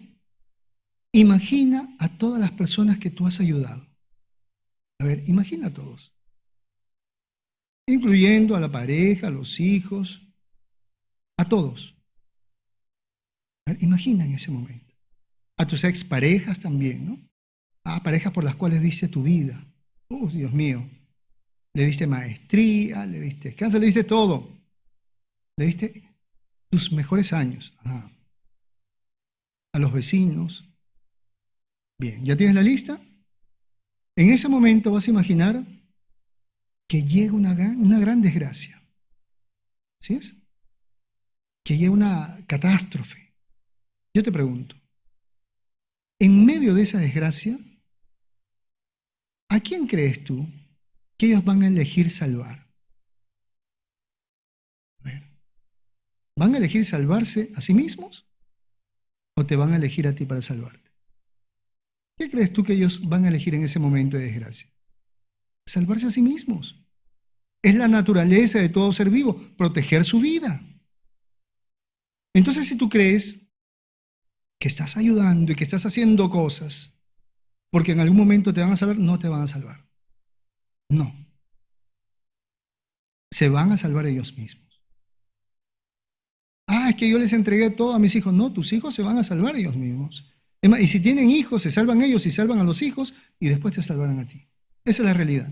imagina a todas las personas que tú has ayudado. A ver, imagina a todos. Incluyendo a la pareja, a los hijos, a todos. A ver, imagina en ese momento. A tus exparejas también, ¿no? A parejas por las cuales diste tu vida. Dios mío. Le diste maestría, le diste descanso, le diste todo. Le diste tus mejores años. Ajá. A los vecinos. Bien, ¿ya tienes la lista? En ese momento vas a imaginar que llega una gran desgracia. ¿Sí es? Que llega una catástrofe. Yo te pregunto, en medio de esa desgracia, ¿a quién crees tú que ellos van a elegir salvar? A ver, ¿van a elegir salvarse a sí mismos o te van a elegir a ti para salvarte? ¿Qué crees tú que ellos van a elegir en ese momento de desgracia? Salvarse a sí mismos. Es la naturaleza de todo ser vivo, proteger su vida. Entonces, si tú crees que estás ayudando y que estás haciendo cosas porque en algún momento te van a salvar, no te van a salvar. No. Se van a salvar ellos mismos. Es que yo les entregué todo a mis hijos. No, tus hijos se van a salvar ellos mismos. Y si tienen hijos, se salvan ellos y salvan a los hijos y después te salvarán a ti. Esa es la realidad.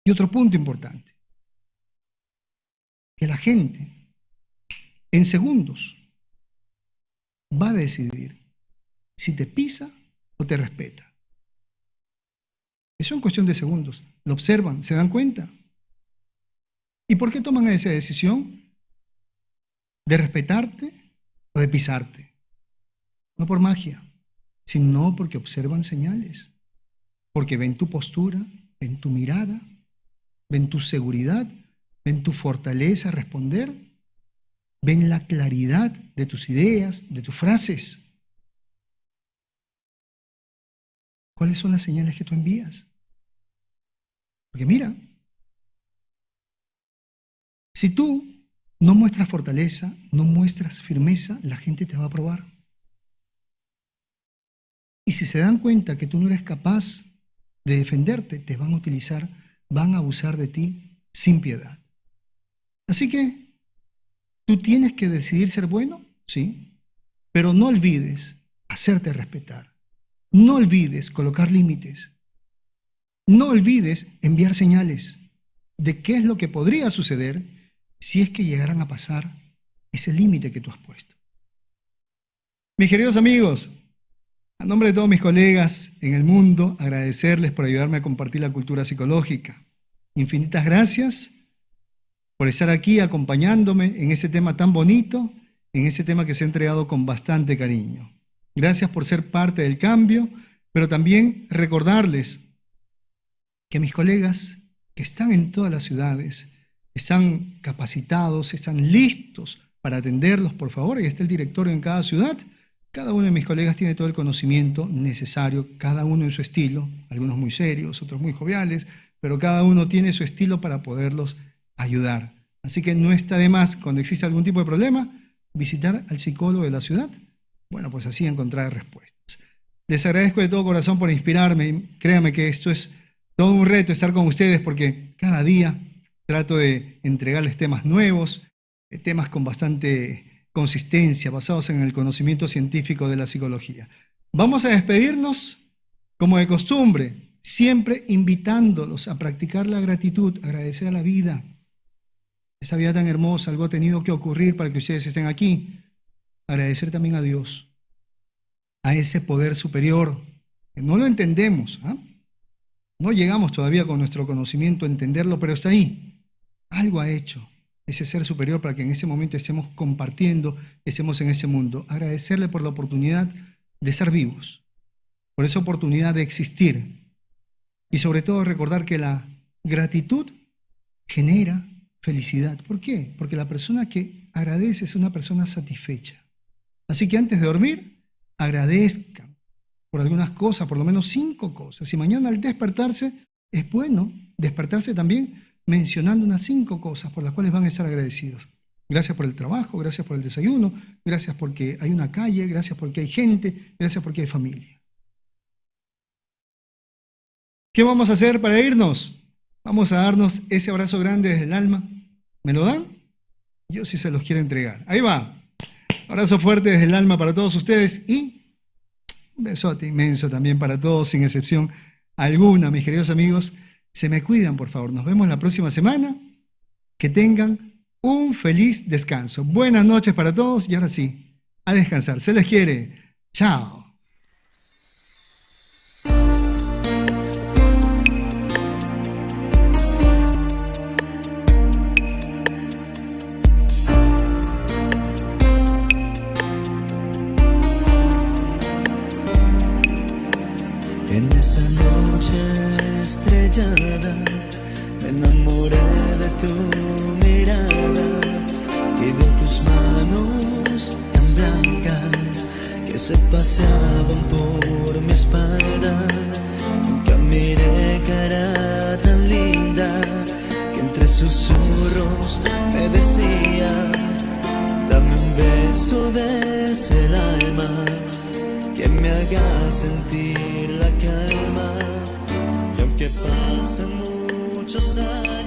Y otro punto importante, que la gente en segundos va a decidir si te pisa o te respeta. Eso es cuestión de segundos. Lo observan, se dan cuenta. ¿Y por qué toman esa decisión de respetarte o de pisarte? No por magia, sino porque observan señales, porque ven tu postura, ven tu mirada, ven tu seguridad, ven tu fortaleza a responder, ven la claridad de tus ideas, de tus frases. ¿Cuáles son las señales que tú envías? Porque mira, si tú no muestras fortaleza, no muestras firmeza, la gente te va a probar. Y si se dan cuenta que tú no eres capaz de defenderte, te van a utilizar, van a abusar de ti sin piedad. Así que tú tienes que decidir ser bueno, sí, pero no olvides hacerte respetar. No olvides colocar límites. No olvides enviar señales de qué es lo que podría suceder si es que llegaran a pasar ese límite que tú has puesto. Mis queridos amigos, a nombre de todos mis colegas en el mundo, agradecerles por ayudarme a compartir la cultura psicológica. Infinitas gracias por estar aquí acompañándome en ese tema tan bonito, en ese tema que se ha entregado con bastante cariño. Gracias por ser parte del cambio, pero también recordarles que mis colegas que están en todas las ciudades están capacitados, están listos para atenderlos, por favor. Ahí está el directorio en cada ciudad. Cada uno de mis colegas tiene todo el conocimiento necesario, cada uno en su estilo, algunos muy serios, otros muy joviales, pero cada uno tiene su estilo para poderlos ayudar. Así que no está de más, cuando existe algún tipo de problema, visitar al psicólogo de la ciudad. Bueno, pues así encontrar respuestas. Les agradezco de todo corazón por inspirarme. Créanme que esto es todo un reto estar con ustedes porque cada día trato de entregarles temas nuevos, temas con bastante consistencia, basados en el conocimiento científico de la psicología. Vamos a despedirnos como de costumbre, siempre invitándolos a practicar la gratitud, agradecer a la vida. Esa vida tan hermosa, algo ha tenido que ocurrir para que ustedes estén aquí. Agradecer también a Dios, a ese poder superior, que no lo entendemos, ¿ah? No llegamos todavía con nuestro conocimiento a entenderlo, pero está ahí. Algo ha hecho ese ser superior para que en ese momento estemos compartiendo, estemos en ese mundo. Agradecerle por la oportunidad de ser vivos, por esa oportunidad de existir. Y sobre todo recordar que la gratitud genera felicidad. ¿Por qué? Porque la persona que agradece es una persona satisfecha. Así que antes de dormir, agradezcan por algunas cosas, por lo menos 5 cosas. Y mañana al despertarse, es bueno despertarse también mencionando unas 5 cosas por las cuales van a estar agradecidos. Gracias por el trabajo, gracias por el desayuno, gracias porque hay una calle, gracias porque hay gente, gracias porque hay familia. ¿Qué vamos a hacer para irnos? Vamos a darnos ese abrazo grande desde el alma. ¿Me lo dan? Yo sí se los quiero entregar. Ahí va. Abrazo fuerte desde el alma para todos ustedes y un besote inmenso también para todos, sin excepción alguna, mis queridos amigos. Se me cuidan, por favor. Nos vemos la próxima semana. Que tengan un feliz descanso. Buenas noches para todos y ahora sí, a descansar. Se les quiere. Chao. En esa noche estrellada me enamoré de tu mirada y de tus manos tan blancas que se paseaban por mi espalda. Nunca miré cara tan linda que entre susurros me decía: dame un beso desde el alma que me haga sentir la calma. Y aunque pasen muchos años,